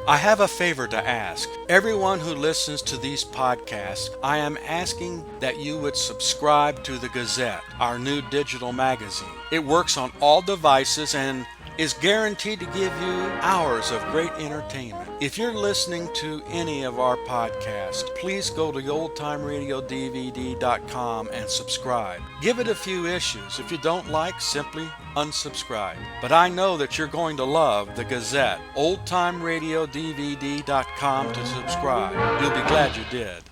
I have a favor to ask. Everyone who listens to these podcasts, I am asking that you would subscribe to the Gazette, our new digital magazine. It works on all devices and is guaranteed to give you hours of great entertainment. If you're listening to any of our podcasts, please go to oldtimeradiodvd.com and subscribe. Give it a few issues. If you don't like, simply unsubscribe. But I know that you're going to love the Gazette. oldtimeradiodvd.com to subscribe. You'll be glad you did.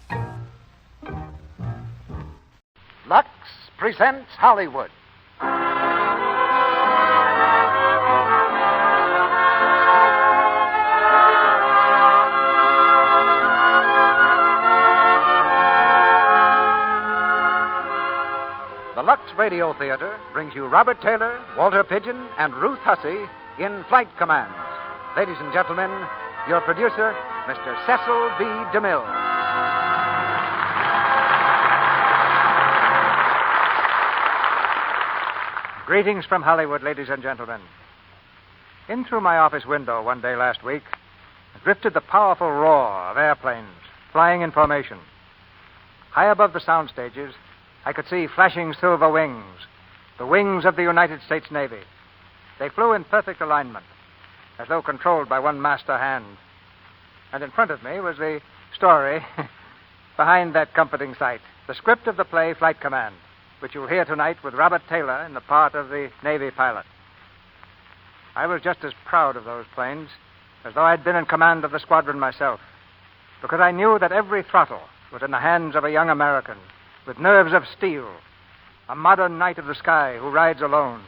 Lux presents Hollywood. The Lux Radio Theater brings you Robert Taylor, Walter Pidgeon, and Ruth Hussey in Flight Commands. Ladies and gentlemen, your producer, Mr. Cecil B. DeMille. Greetings from Hollywood, ladies and gentlemen. In through my office window one day last week drifted the powerful roar of airplanes flying in formation. High above the sound stages, I could see flashing silver wings, the wings of the United States Navy. They flew in perfect alignment, as though controlled by one master hand. And in front of me was the story behind that comforting sight, the script of the play Flight Command, which you'll hear tonight with Robert Taylor in the part of the Navy pilot. I was just as proud of those planes as though I'd been in command of the squadron myself, because I knew that every throttle was in the hands of a young American with nerves of steel, a modern knight of the sky who rides alone,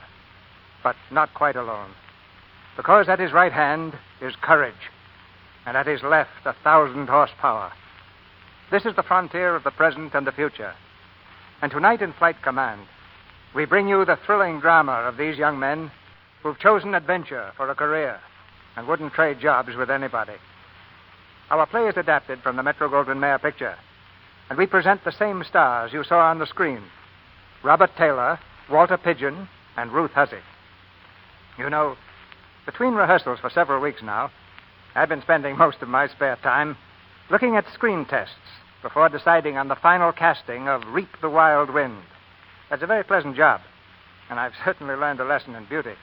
but not quite alone, because at his right hand is courage, and at his left 1,000 horsepower. This is the frontier of the present and the future. And tonight in Flight Command, we bring you the thrilling drama of these young men who've chosen adventure for a career and wouldn't trade jobs with anybody. Our play is adapted from the Metro-Goldwyn-Mayer picture, and we present the same stars you saw on the screen: Robert Taylor, Walter Pidgeon, and Ruth Hussey. You know, between rehearsals for several weeks now, I've been spending most of my spare time looking at screen tests before deciding on the final casting of Reap the Wild Wind. That's a very pleasant job, and I've certainly learned a lesson in beauty,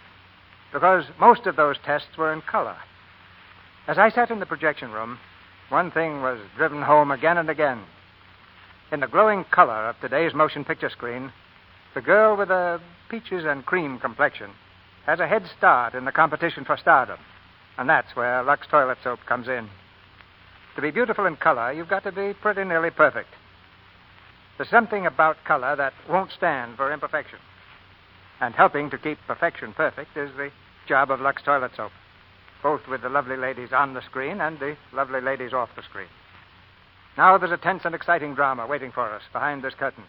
because most of those tests were in color. As I sat in the projection room, one thing was driven home again and again. In the glowing color of today's motion picture screen, the girl with a peaches and cream complexion has a head start in the competition for stardom, and that's where Lux Toilet Soap comes in. To be beautiful in color, you've got to be pretty nearly perfect. There's something about color that won't stand for imperfection, and helping to keep perfection perfect is the job of Lux Toilet Soap, both with the lovely ladies on the screen and the lovely ladies off the screen. Now there's a tense and exciting drama waiting for us behind this curtain.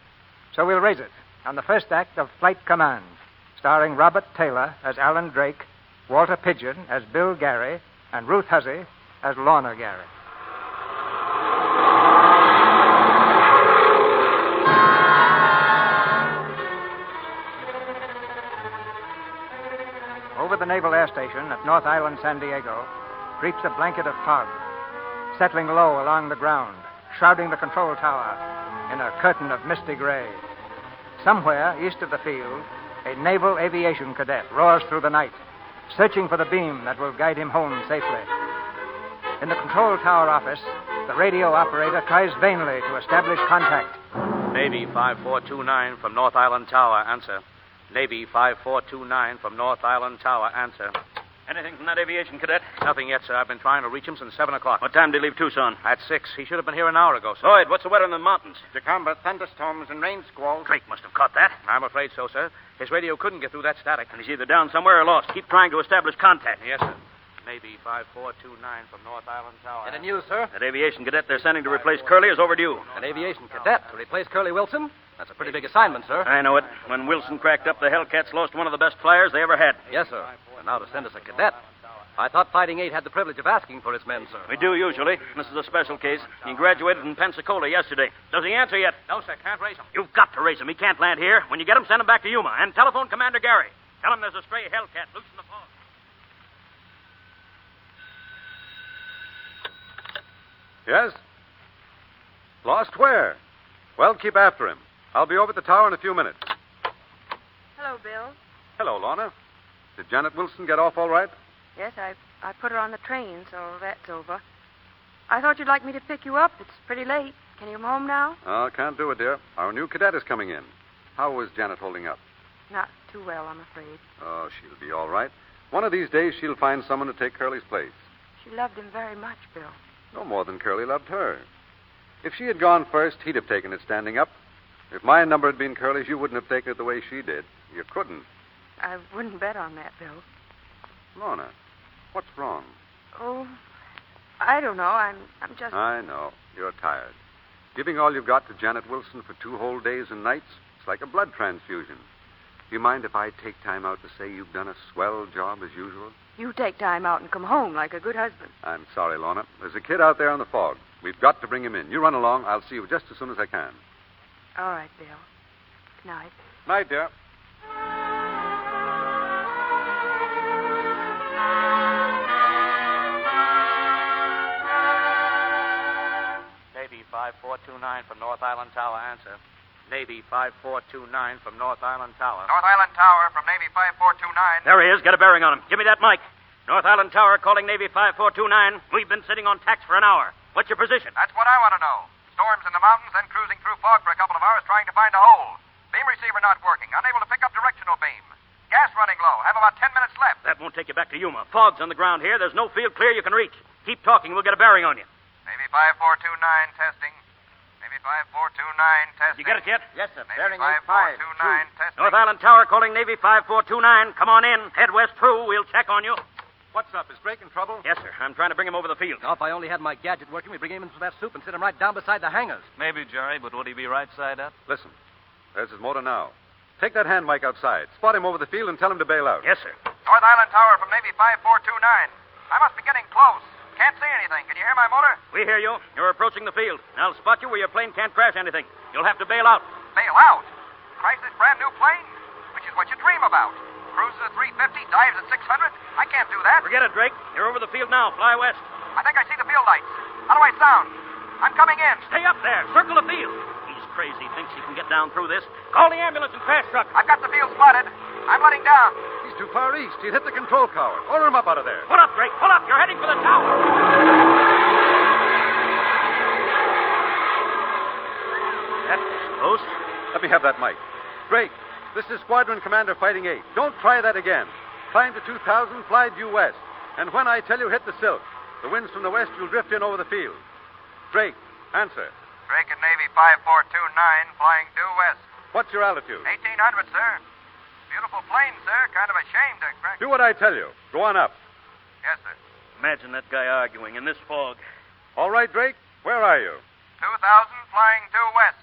So we'll raise it on the first act of Flight Command, starring Robert Taylor as Alan Drake, Walter Pidgeon as Bill Gary, and Ruth Hussey as Lorna Gary. Over the Naval Air Station at North Island, San Diego, creeps a blanket of fog, settling low along the ground, shrouding the control tower in a curtain of misty gray. Somewhere east of the field, a naval aviation cadet roars through the night, searching for the beam that will guide him home safely. In the control tower office, the radio operator tries vainly to establish contact. Navy 5429 from North Island Tower, answer. Navy 5429 from North Island Tower, answer. Anything from that aviation cadet? Nothing yet, sir. I've been trying to reach him since 7 o'clock. What time did he leave Tucson? At 6. He should have been here an hour ago, sir. Lloyd, what's the weather in the mountains? To combat thunderstorms and rain squalls. Drake must have caught that. I'm afraid so, sir. His radio couldn't get through that static. And he's either down somewhere or lost. Keep trying to establish contact. Yes, sir. Navy 5429 from North Island Tower. Any news, sir? That aviation cadet they're sending to replace Curly is overdue. An aviation cadet to replace Curly Wilson? That's a pretty big assignment, sir. I know it. When Wilson cracked up, the Hellcats lost one of the best flyers they ever had. Yes, sir. And now to send us a cadet. I thought Fighting 8 had the privilege of asking for his men, sir. We do usually. This is a special case. He graduated in Pensacola yesterday. Does he answer yet? No, sir. Can't raise him. You've got to raise him. He can't land here. When you get him, send him back to Yuma. And telephone Commander Gary. Tell him there's a stray Hellcat loose in the fog. Yes? Lost where? Well, keep after him. I'll be over at the tower in a few minutes. Hello, Bill. Hello, Lorna. Did Janet Wilson get off all right? Yes, I put her on the train, so that's over. I thought you'd like me to pick you up. It's pretty late. Can you come home now? Oh, can't do it, dear. Our new cadet is coming in. How is Janet holding up? Not too well, I'm afraid. Oh, she'll be all right. One of these days, she'll find someone to take Curly's place. She loved him very much, Bill. No more than Curly loved her. If she had gone first, he'd have taken it standing up. If my number had been Curly's, you wouldn't have taken it the way she did. You couldn't. I wouldn't bet on that, Bill. Lorna, what's wrong? Oh, I don't know. I'm just... I know. You're tired. Giving all you've got to Janet Wilson for 2 whole days and nights, it's like a blood transfusion. Do you mind if I take time out to say you've done a swell job as usual? You take time out and come home like a good husband. I'm sorry, Lorna. There's a kid out there in the fog. We've got to bring him in. You run along. I'll see you just as soon as I can. All right, Bill. Good night. Night, dear. Navy 5429 from North Island Tower. Answer. Navy 5429 from North Island Tower. North Island Tower from Navy 5429. There he is. Get a bearing on him. Give me that mic. North Island Tower calling Navy 5429. We've been sitting on tacks for an hour. What's your position? That's what I want to know. Storms in the mountains, then cruising through fog for a couple of hours trying to find a hole. Beam receiver not working. Unable to pick up directional beam. Gas running low. Have about 10 minutes left. That won't take you back to Yuma. Fog's on the ground here. There's no field clear you can reach. Keep talking. We'll get a bearing on you. Navy 5429 testing. Navy 5429 testing. You get it yet? Yes, sir. Navy 5429 testing. North Island Tower calling Navy 5429. Come on in. Head west true. We'll check on you. What's up? Is Drake in trouble? Yes, sir. I'm trying to bring him over the field. Now, if I only had my gadget working, we'd bring him in some of that soup and sit him right down beside the hangars. Maybe, Jerry, but would he be right side up? Listen. There's his motor now. Take that hand mic outside. Spot him over the field and tell him to bail out. Yes, sir. North Island Tower from Navy 5429. I must be getting close. Can't see anything. Can you hear my motor? We hear you. You're approaching the field. I'll spot you where your plane can't crash anything. You'll have to bail out. Bail out? Crash this brand new plane? Which is what you dream about. Cruises at 350, dives at 600. I can't do that. Forget it, Drake. You're over the field now. Fly west. I think I see the field lights. How do I sound? I'm coming in. Stay up there. Circle the field. He's crazy. Thinks he can get down through this. Call the ambulance and crash truck. I've got the field spotted. I'm letting down. He's too far east. He'd hit the control tower. Order him up out of there. Pull up, Drake. Pull up. You're heading for the tower. That's close. Let me have that mic. Drake, this is Squadron Commander Fighting 8. Don't try that again. Climb to 2,000, fly due west. And when I tell you hit the silk, the winds from the west, you'll drift in over the field. Drake, answer. Drake at Navy 5429, flying due west. What's your altitude? 1800, sir. Beautiful plane, sir. Kind of a shame to crash. Do what I tell you. Go on up. Yes, sir. Imagine that guy arguing in this fog. All right, Drake. Where are you? 2,000, flying due west.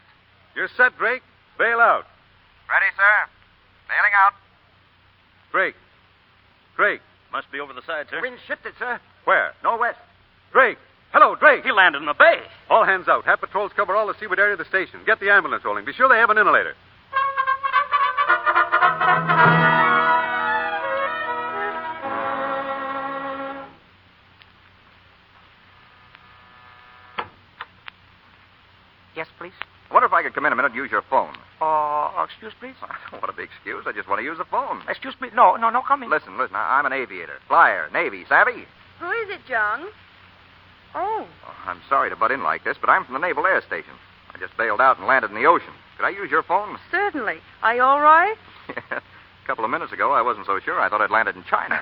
You're set, Drake. Bail out. Ready, sir. Bailing out. Drake. Drake. Must be over the side, sir. Wind shifted, sir. Where? Northwest. Drake. Hello, Drake. He landed in the bay. All hands out. Have patrols cover all the seaward area of the station. Get the ambulance rolling. Be sure they have an inhalator. Yes, please. I wonder if I could come in a minute and use your phone. Excuse, please. I don't want to be excused. I just want to use the phone. Excuse, please. No, come in. Listen. I'm an aviator. Flyer. Navy. Savvy? Who is it, John? Oh. I'm sorry to butt in like this, but I'm from the Naval Air Station. I just bailed out and landed in the ocean. Could I use your phone? Certainly. Are you all right? A couple of minutes ago, I wasn't so sure. I thought I'd landed in China.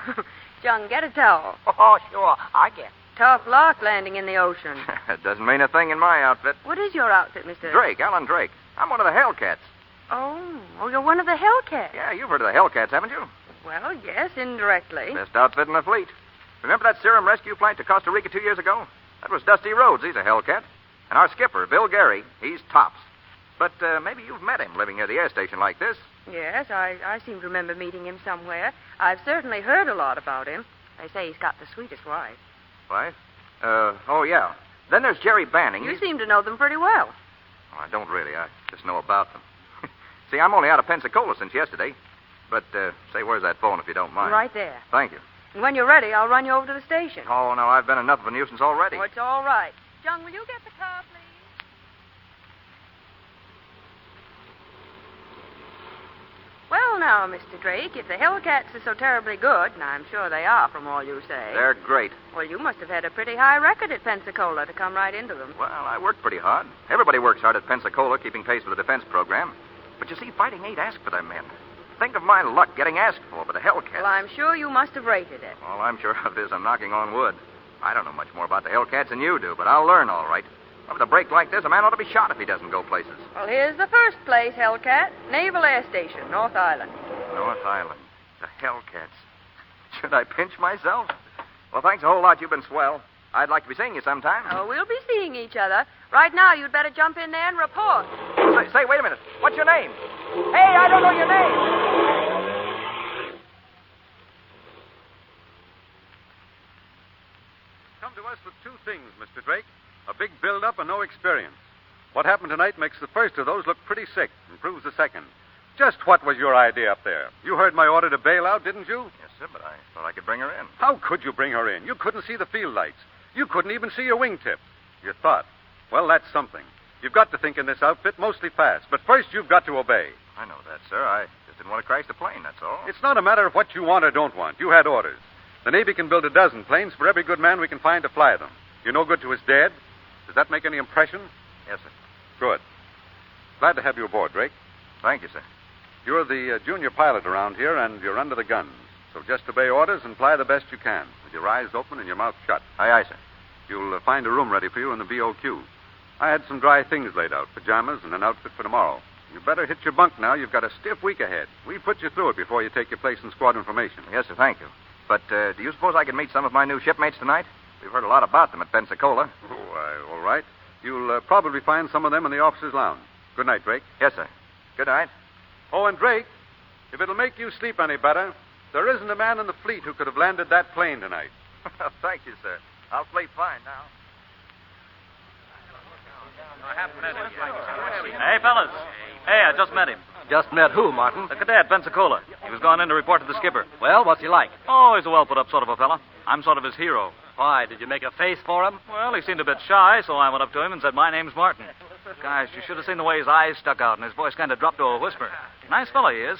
John, get a towel. Oh, sure. I get. Tough luck landing in the ocean. It doesn't mean a thing in my outfit. What is your outfit, Mr. Drake, Alan Drake. I'm one of the Hellcats. Oh, you're one of the Hellcats. Yeah, you've heard of the Hellcats, haven't you? Well, yes, indirectly. Best outfit in the fleet. Remember that serum rescue flight to Costa Rica 2 years ago? That was Dusty Rhodes. He's a Hellcat. And our skipper, Bill Gary, he's tops. But maybe you've met him living near the air station like this. Yes, I seem to remember meeting him somewhere. I've certainly heard a lot about him. They say he's got the sweetest wife. Wife? Oh, yeah. Then there's Jerry Banning. You seem to know them pretty well. Oh, I don't really. I just know about them. See, I'm only out of Pensacola since yesterday. But, say, where's that phone, if you don't mind? Right there. Thank you. And when you're ready, I'll run you over to the station. Oh, no, I've been enough of a nuisance already. Oh, it's all right. Young, will you get the car, please? Well, now, Mr. Drake, if the Hellcats are so terribly good, and I'm sure they are from all you say... They're great. Well, you must have had a pretty high record at Pensacola to come right into them. Well, I worked pretty hard. Everybody works hard at Pensacola, keeping pace with the defense program. But you see, Fighting 8 asked for their men. Think of my luck getting asked for by the Hellcats. Well, I'm sure you must have rated it. All I'm sure of is I'm knocking on wood. I don't know much more about the Hellcats than you do, but I'll learn all right. With a break like this, a man ought to be shot if he doesn't go places. Well, here's the first place, Hellcat. Naval Air Station, North Island. North Island. The Hellcats. Should I pinch myself? Well, thanks a whole lot. You've been swell. I'd like to be seeing you sometime. Oh, we'll be seeing each other. Right now, you'd better jump in there and report. Say, wait a minute. What's your name? Hey, I don't know your name. Come to us with two things, Mr. Drake. A big build-up and no experience. What happened tonight makes the first of those look pretty sick and proves the second. Just what was your idea up there? You heard my order to bail out, didn't you? Yes, sir, but I thought I could bring her in. How could you bring her in? You couldn't see the field lights. You couldn't even see your wingtip. You thought. Well, that's something. You've got to think in this outfit mostly fast, but first you've got to obey. I know that, sir. I just didn't want to crash the plane, that's all. It's not a matter of what you want or don't want. You had orders. The Navy can build a dozen planes for every good man we can find to fly them. You're no good to us dead. Does that make any impression? Yes, sir. Good. Glad to have you aboard, Drake. Thank you, sir. You're the junior pilot around here, and you're under the gun. So just obey orders and fly the best you can, with your eyes open and your mouth shut. Aye, aye, sir. You'll find a room ready for you in the BOQ. I had some dry things laid out, pajamas and an outfit for tomorrow. You better hit your bunk now. You've got a stiff week ahead. We put you through it before you take your place in squadron formation. Yes, sir, thank you. But do you suppose I could meet some of my new shipmates tonight? We've heard a lot about them at Pensacola. Oh, all right. You'll probably find some of them in the officers' lounge. Good night, Drake. Yes, sir. Good night. Oh, and Drake, if it'll make you sleep any better, there isn't a man in the fleet who could have landed that plane tonight. Thank you, sir. I'll sleep fine now. Hey, fellas. Hey, I just met him. Just met who, Martin? The cadet, Pensacola. He was going in to report to the skipper. Well, what's he like? Oh, he's a well-put-up sort of a fella. I'm sort of his hero. Why, did you make a face for him? Well, he seemed a bit shy, so I went up to him and said, "My name's Martin." Gosh, you should have seen the way his eyes stuck out and his voice kind of dropped to a whisper. Nice fella he is.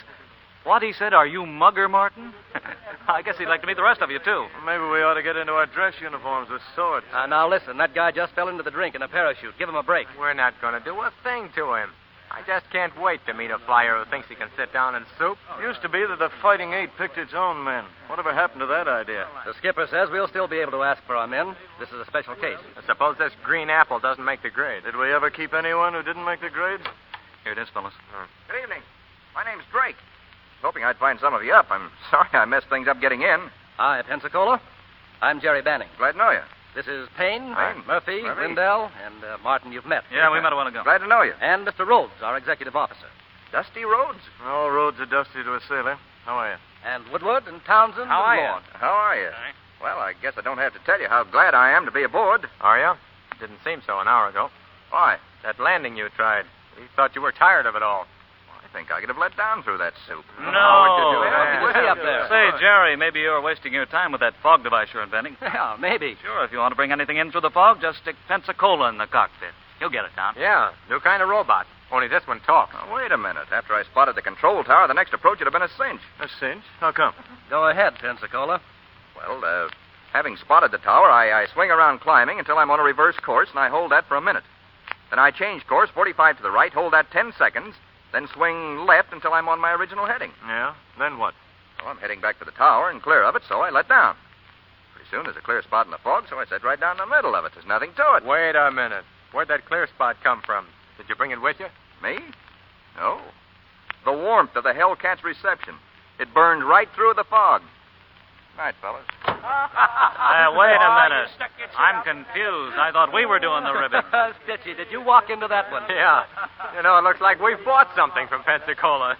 What he said, "Are you Mugger, Martin?" I guess he'd like to meet the rest of you, too. Maybe we ought to get into our dress uniforms with swords. Now, listen, that guy just fell into the drink in a parachute. Give him a break. We're not going to do a thing to him. I just can't wait to meet a flyer who thinks he can sit down and soup. Used to be that the Fighting 8 picked its own men. Whatever happened to that idea? The skipper says we'll still be able to ask for our men. This is a special case. Suppose this green apple doesn't make the grade. Did we ever keep anyone who didn't make the grade? Here it is, fellas. Good evening. My name's Drake. Hoping I'd find some of you up. I'm sorry I messed things up getting in. Hi, Pensacola. I'm Jerry Banning. Glad to know you. This is Payne, Payne. Murphy, Lindell, and Martin you've met. Yeah, we met a while ago. Glad to know you. And Mr. Rhodes, our executive officer. Dusty Rhodes? All roads are dusty to a sailor. How are you? And Woodward and Townsend How are and you? Lord. How are you? Well, I guess I don't have to tell you how glad I am to be aboard. Are you? Didn't seem so an hour ago. Why? That landing you tried. We thought you were tired of it all. I think I could have let down through that soup. No. How would you do What that? did you see up there? Say, Jerry, maybe you're wasting your time with that fog device you're inventing. Yeah, maybe. Sure, if you want to bring anything in through the fog, just stick Pensacola in the cockpit. You'll get it down. Yeah, new kind of robot. Only this one talks. Now, wait a minute. After I spotted the control tower, the next approach would have been a cinch. A cinch? How come? Go ahead, Pensacola. Well, having spotted the tower, I swing around climbing until I'm on a reverse course, and I hold that for a minute. Then I change course 45 to the right, hold that 10 seconds, then swing left until I'm on my original heading. Yeah? Then what? Well, I'm heading back to the tower and clear of it, so I let down. Pretty soon there's a clear spot in the fog, so I sit right down in the middle of it. There's nothing to it. Wait a minute. Where'd that clear spot come from? Did you bring it with you? Me? No. The warmth of the Hellcat's reception. It burned right through the fog. Night, fellas. Wait a minute. I'm confused. I thought we were doing the ribbon. Stitchy, did you walk into that one? Yeah. You know, it looks like we bought something from Pensacola.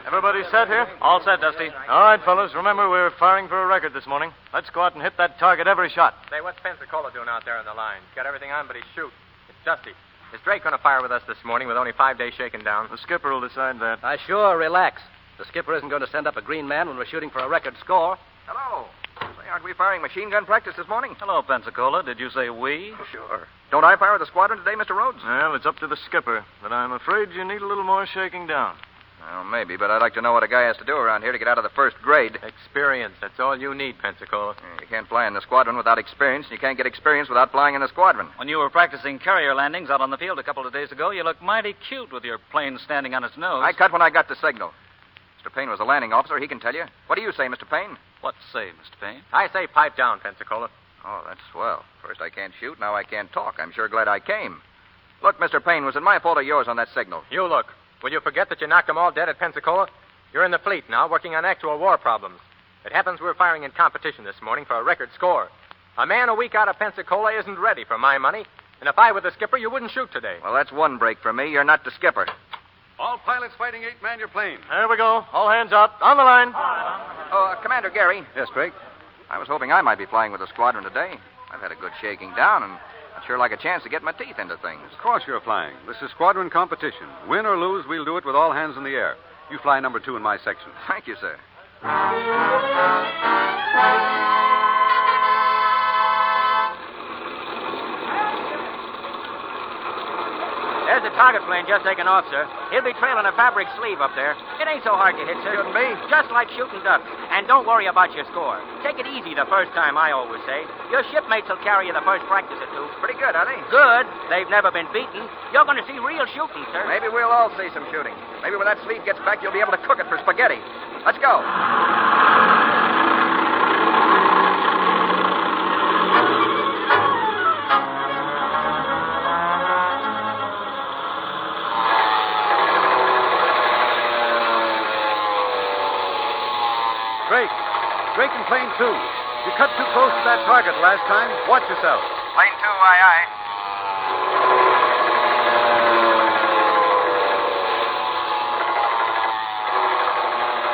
Everybody set here? All set, Dusty. All right, fellas. Remember, we're firing for a record this morning. Let's go out and hit that target every shot. Say, what's Pensacola doing out there on the line? He's got everything on but his chute. It's Dusty. Is Drake going to fire with us this morning with only 5 days shaken down? The skipper will decide that. Sure, relax. The skipper isn't going to send up a green man when we're shooting for a record score. Hello. Say, aren't we firing machine gun practice this morning? Hello, Pensacola. Did you say we? Sure. Don't I fire the squadron today, Mr. Rhodes? Well, it's up to the skipper, but I'm afraid you need a little more shaking down. Well, maybe, but I'd like to know what a guy has to do around here to get out of the first grade. Experience. That's all you need, Pensacola. You can't fly in the squadron without experience, and you can't get experience without flying in the squadron. When you were practicing carrier landings out on the field a couple of days ago, you looked mighty cute with your plane standing on its nose. I cut when I got the signal. Mr. Payne was a landing officer. He can tell you. What do you say, Mr. Payne? What say, Mr. Payne? I say pipe down, Pensacola. Oh, that's swell. First I can't shoot, now I can't talk. I'm sure glad I came. Look, Mr. Payne, was it my fault or yours on that signal? You look. Will you forget that you knocked them all dead at Pensacola? You're in the fleet now, working on actual war problems. It happens we're firing in competition this morning for a record score. A man a week out of Pensacola isn't ready for my money, and if I were the skipper, you wouldn't shoot today. Well, that's one break for me. You're not the skipper. All pilots fighting 8, man your plane. There we go. All hands up. On the line. Commander Gary. Yes, Drake. I was hoping I might be flying with the squadron today. I've had a good shaking down, and I'd sure like a chance to get my teeth into things. Of course you're flying. This is squadron competition. Win or lose, we'll do it with all hands in the air. You fly number 2 in my section. Thank you, sir. There's the target plane just taking off, sir. He'll be trailing a fabric sleeve up there. It ain't so hard to hit, sir. Shouldn't be. Just like shooting ducks. And don't worry about your score. Take it easy the first time, I always say. Your shipmates will carry you the first practice or two. Pretty good, are they? Good. They've never been beaten. You're going to see real shooting, sir. Maybe we'll all see some shooting. Maybe when that sleeve gets back, you'll be able to cook it for spaghetti. Let's go. Drake and plane 2. You cut too close to that target last time. Watch yourself. Plane 2, aye, aye.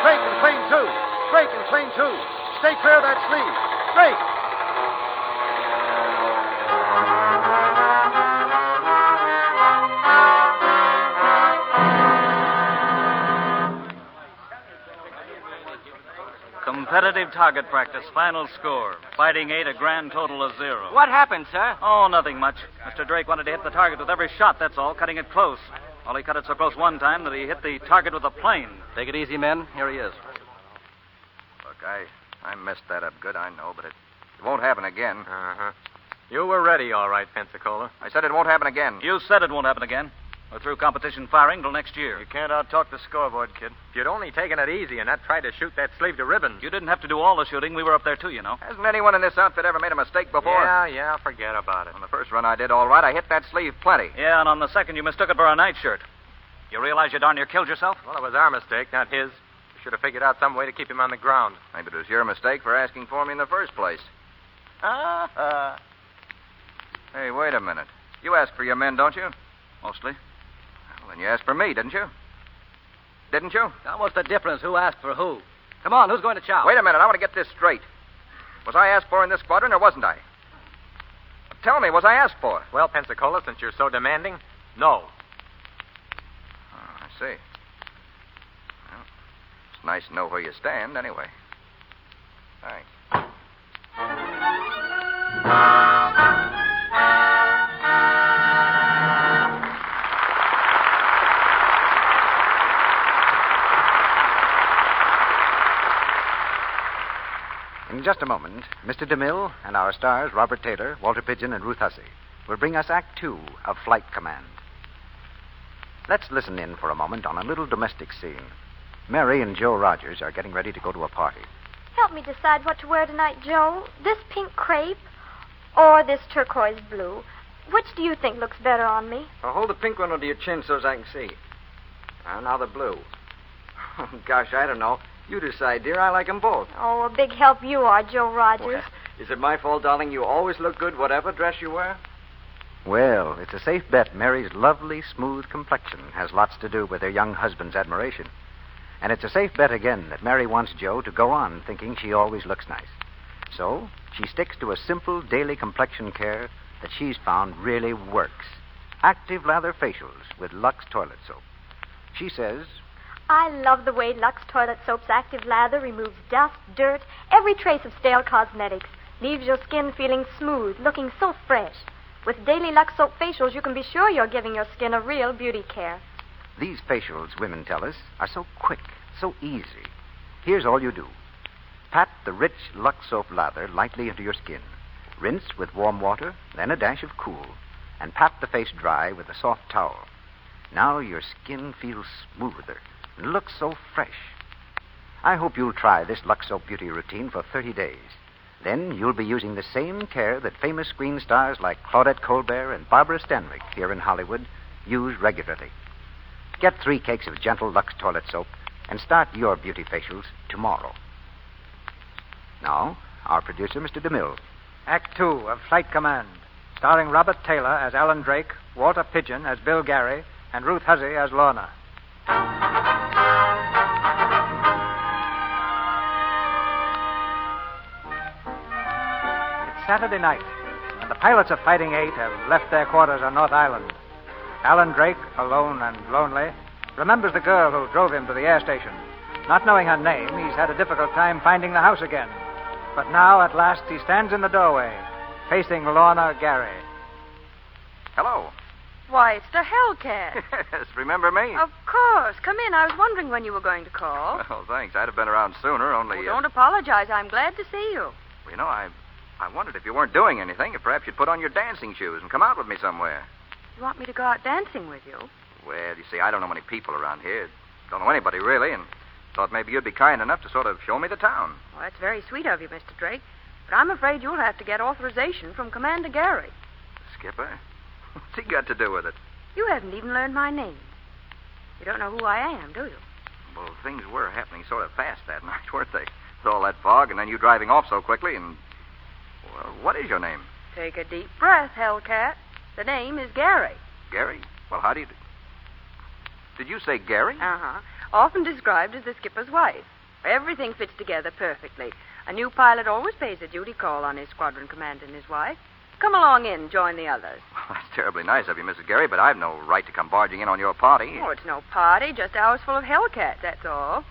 Drake and plane 2. Drake and plane 2. Stay clear of that sleeve. Drake. Competitive target practice, final score. Fighting 8, a grand total of 0. What happened, sir? Oh, nothing much. Mr. Drake wanted to hit the target with every shot, that's all, cutting it close. Well, he cut it so close one time that he hit the target with a plane. Take it easy, men. Here he is. Look, I messed that up good, I know, but it won't happen again. Uh-huh. You were ready, all right, Pensacola. I said it won't happen again. You said it won't happen again. We're through competition firing till next year. You can't out-talk the scoreboard, kid. If you'd only taken it easy and not tried to shoot that sleeve to ribbons. You didn't have to do all the shooting. We were up there, too, you know. Hasn't anyone in this outfit ever made a mistake before? Yeah, forget about it. On the first run I did all right. I hit that sleeve plenty. Yeah, and on the second you mistook it for a nightshirt. You realize you darn near killed yourself? Well, it was our mistake, not his. We should have figured out some way to keep him on the ground. Maybe it was your mistake for asking for me in the first place. Hey, wait a minute. You ask for your men, don't you? Mostly. Well, then you asked for me, didn't you? Didn't you? Now, what's the difference? Who asked for who? Come on, who's going to chow? Wait a minute. I want to get this straight. Was I asked for in this squadron or wasn't I? Tell me, was I asked for? Well, Pensacola, since you're so demanding, no. Oh, I see. Well, it's nice to know where you stand, anyway. Thanks. In just a moment, Mr. DeMille and our stars, Robert Taylor, Walter Pidgeon, and Ruth Hussey, will bring us Act 2 of Flight Command. Let's listen in for a moment on a little domestic scene. Mary and Joe Rogers are getting ready to go to a party. Help me decide what to wear tonight, Joe. This pink crepe or this turquoise blue. Which do you think looks better on me? Well, hold the pink one under your chin so as I can see. Now the blue. Oh, gosh, I don't know. You decide, dear. I like them both. Oh, a big help you are, Joe Rogers. Well, is it my fault, darling? You always look good, whatever dress you wear? Well, it's a safe bet Mary's lovely, smooth complexion has lots to do with her young husband's admiration. And it's a safe bet again that Mary wants Joe to go on thinking she always looks nice. So she sticks to a simple daily complexion care that she's found really works. Active lather facials with Lux toilet soap. She says, I love the way Lux Toilet Soap's active lather removes dust, dirt, every trace of stale cosmetics, leaves your skin feeling smooth, looking so fresh. With daily Lux Soap facials, you can be sure you're giving your skin a real beauty care. These facials, women tell us, are so quick, so easy. Here's all you do. Pat the rich Lux Soap lather lightly into your skin. Rinse with warm water, then a dash of cool, and pat the face dry with a soft towel. Now your skin feels smoother and looks so fresh. I hope you'll try this Lux Soap beauty routine for 30 days. Then you'll be using the same care that famous screen stars like Claudette Colbert and Barbara Stanwyck here in Hollywood use regularly. Get 3 cakes of gentle Lux Toilet Soap and start your beauty facials tomorrow. Now, our producer, Mr. DeMille. Act 2 of Flight Command, starring Robert Taylor as Alan Drake, Walter Pidgeon as Bill Gary, and Ruth Hussey as Lorna. It's Saturday night, and the pilots of Fighting 8 have left their quarters on North Island. Alan Drake, alone and lonely, remembers the girl who drove him to the air station. Not knowing her name, he's had a difficult time finding the house again. But now, at last, he stands in the doorway, facing Lorna Gary. Hello. Why, it's the Hellcat. Yes, remember me? Of course. Come in. I was wondering when you were going to call. Well, thanks. I'd have been around sooner, only... Oh, don't apologize. I'm glad to see you. Well, you know, I wondered if you weren't doing anything, if perhaps you'd put on your dancing shoes and come out with me somewhere. You want me to go out dancing with you? Well, you see, I don't know many people around here. Don't know anybody, really, and thought maybe you'd be kind enough to sort of show me the town. Well, that's very sweet of you, Mr. Drake. But I'm afraid you'll have to get authorization from Commander Gary. Skipper? What's he got to do with it? You haven't even learned my name. You don't know who I am, do you? Well, things were happening sort of fast that night, weren't they? With all that fog, and then you driving off so quickly, and... Well, what is your name? Take a deep breath, Hellcat. The name is Gary. Gary? Well, how do you... Did you say Gary? Uh-huh. Often described as the skipper's wife. Everything fits together perfectly. A new pilot always pays a duty call on his squadron commander and his wife. Come along in, join the others. Well, that's terribly nice of you, Mrs. Gary, but I've no right to come barging in on your party. Oh, it's no party, just a house full of Hellcats, that's all.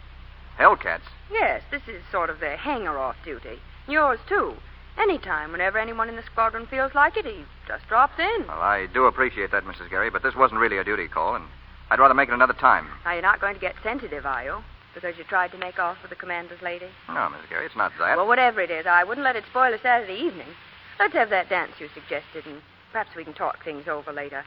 Hellcats? Yes, this is sort of their hanger-off duty. Yours, too. Anytime, whenever anyone in the squadron feels like it, he just drops in. Well, I do appreciate that, Mrs. Gary, but this wasn't really a duty call, and I'd rather make it another time. Now, you're not going to get sensitive, are you? Because you tried to make off with the commander's lady? No, Mrs. Gary, it's not that. Well, whatever it is, I wouldn't let it spoil a Saturday evening. Let's have that dance you suggested, and perhaps we can talk things over later.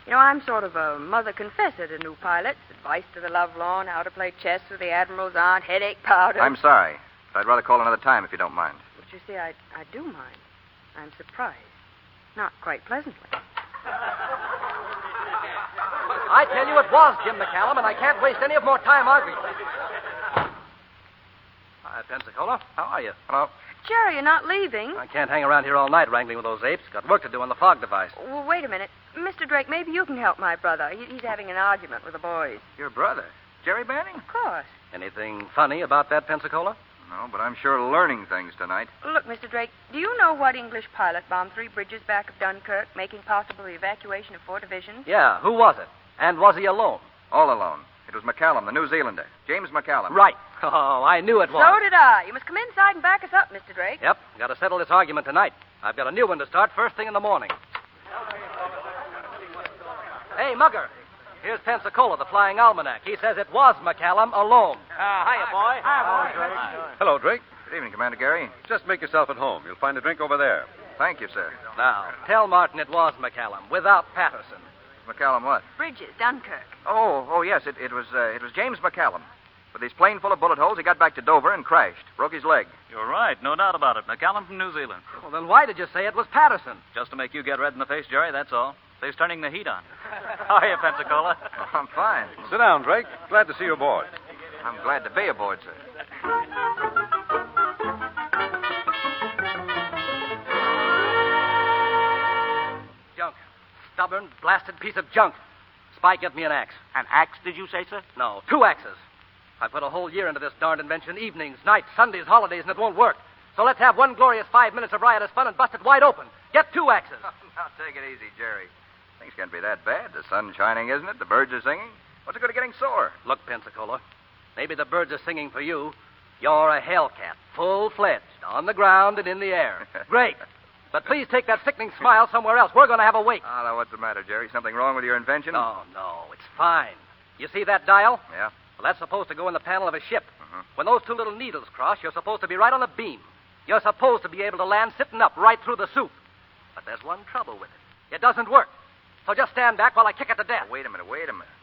You know, I'm sort of a mother confessor to new pilots. Advice to the lovelorn, how to play chess with the admiral's aunt, headache powder. I'm sorry, but I'd rather call another time if you don't mind. But you see, I do mind. I'm surprised. Not quite pleasantly. I tell you, it was Jim McCallum, and I can't waste any of more time arguing. Hi, Pensacola. How are you? Hello. Jerry, you're not leaving. I can't hang around here all night wrangling with those apes. Got work to do on the fog device. Well, wait a minute. Mr. Drake, maybe you can help my brother. He's having an argument with the boys. Your brother? Jerry Banning? Of course. Anything funny about that, Pensacola? No, but I'm sure learning things tonight. Look, Mr. Drake, do you know what English pilot bombed 3 bridges back of Dunkirk, making possible the evacuation of 4 divisions? Yeah, who was it? And was he alone? All alone. It was McCallum, the New Zealander. James McCallum. Right. Oh, I knew it was. So did I. You must come inside and back us up, Mr. Drake. Yep, got to settle this argument tonight. I've got a new one to start first thing in the morning. Hey, Mugger. Here's Pensacola, the Flying Almanac. He says it was McCallum alone. Hiya, boy. Hello, Drake. Good evening, Commander Gary. Just make yourself at home. You'll find a drink over there. Thank you, sir. Now, tell Martin it was McCallum, without Patterson. McCallum what? Bridges, Dunkirk. Oh, yes, it was James McCallum. With his plane full of bullet holes, he got back to Dover and crashed. Broke his leg. You're right, no doubt about it. McCallum from New Zealand. Well, then why did you say it was Patterson? Just to make you get red in the face, Jerry, that's all. Saves turning the heat on. How are you, Pensacola? Oh, I'm fine. Sit down, Drake. Glad to see you aboard. I'm glad to be aboard, sir. Junk. Stubborn, blasted piece of junk. Spike, get me an axe. An axe, did you say, sir? No, 2 axes. I put a whole year into this darned invention, evenings, nights, Sundays, holidays, and it won't work. So let's have one glorious 5 minutes of riotous fun and bust it wide open. Get 2 axes. Now, take it easy, Jerry. Things can't be that bad. The sun's shining, isn't it? The birds are singing. What's the good of getting sore? Look, Pensacola, maybe the birds are singing for you. You're a hellcat, full-fledged, on the ground and in the air. Great. But please take that sickening smile somewhere else. We're going to have a wake. Oh, now, what's the matter, Jerry? Something wrong with your invention? No, it's fine. You see that dial? Yeah. Well, that's supposed to go in the panel of a ship. When those two little needles cross, you're supposed to be right on the beam. You're supposed to be able to land sitting up right through the soup. But there's one trouble with it. It doesn't work. So just stand back while I kick it to death. Oh, wait a minute.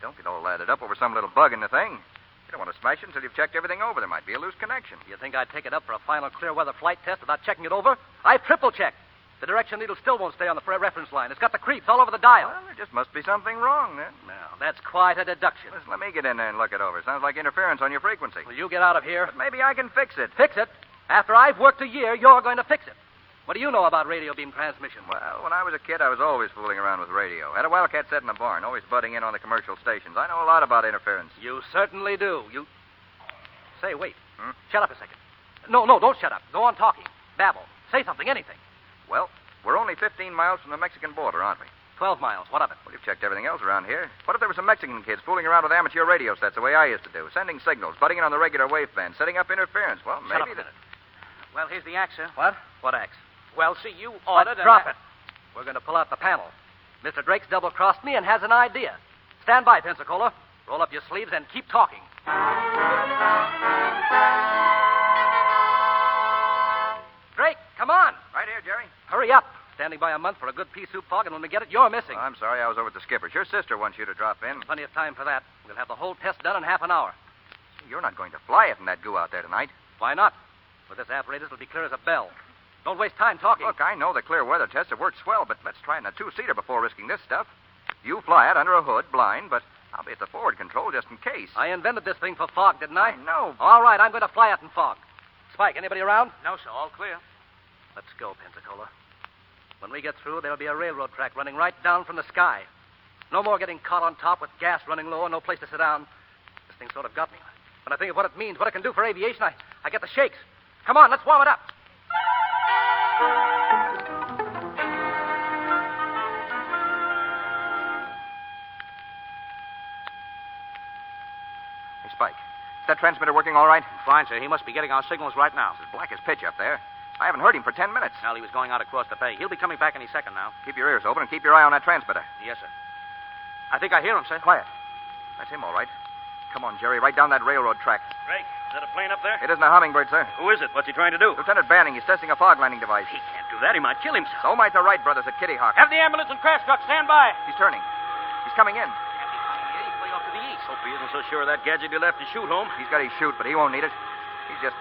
Don't get all lathered up over some little bug in the thing. You don't want to smash it until you've checked everything over. There might be a loose connection. You think I'd take it up for a final clear weather flight test without checking it over? I triple-checked. The direction needle still won't stay on the reference line. It's got the creeps all over the dial. Well, there just must be something wrong, then. Now, that's quite a deduction. Listen, let me get in there and look it over. Sounds like interference on your frequency. Will you get out of here? But maybe I can fix it. Fix it? After I've worked a year, you're going to fix it. What do you know about radio beam transmission? Well, when I was a kid, I was always fooling around with radio. Had a wildcat set in the barn, always butting in on the commercial stations. I know a lot about interference. You certainly do. Say, wait. Shut up a second. No, don't shut up. Go on talking. Babble. Say something, anything. Well, we're only 15 miles from the Mexican border, aren't we? 12 miles. What of it? Well, you've checked everything else around here. What if there were some Mexican kids fooling around with amateur radio sets the way I used to do, sending signals, butting in on the regular waveband, setting up interference? Well, Shut up maybe a minute. Well, here's the axe, sir. What? What axe? Well, see, you ordered... Drop it. We're going to pull out the panel. Mr. Drake's double-crossed me and has an idea. Stand by, Pensacola. Roll up your sleeves and keep talking. Drake, come on. Right here, Jerry. Hurry up. Standing by a month for a good pea soup fog, and when we get it, you're missing. Oh, I'm sorry, I was over at the skipper's. Your sister wants you to drop in. Plenty of time for that. We'll have the whole test done in half an hour. You're not going to fly it in that goo out there tonight. Why not? With this apparatus, it'll be clear as a bell. Don't waste time talking. Look, I know the clear weather tests have worked swell, but let's try in a two-seater before risking this stuff. You fly it under a hood, blind, but I'll be at the forward control just in case. I invented this thing for fog, didn't I? No. All right, I'm going to fly it in fog. Spike, anybody around? No, sir, all clear. Let's go, Pensacola. When we get through, there'll be a railroad track running right down from the sky. No more getting caught on top with gas running low and no place to sit down. This thing sort of got me. When I think of what it means, what it can do for aviation, I get the shakes. Come on, let's warm it up. Hey, Spike, is that transmitter working all right? Fine, sir. He must be getting our signals right now. It's as black as pitch up there. I haven't heard him for 10 minutes. Well, he was going out across the bay. He'll be coming back any second now. Keep your ears open and keep your eye on that transmitter. Yes, sir. I think I hear him, sir. Quiet. That's him, all right. Come on, Jerry, right down that railroad track. Drake, is that a plane up there? It isn't a hummingbird, sir. Who is it? What's he trying to do? Lieutenant Banning. He's testing a fog landing device. He can't do that. He might kill himself. So might the Wright brothers at Kitty Hawk. Have the ambulance and crash truck stand by. He's turning. He's coming in. Can't be coming here. He's way off to the east. Hope he isn't so sure of that gadget he left to shoot home. He's got his chute, but he won't need it. He's just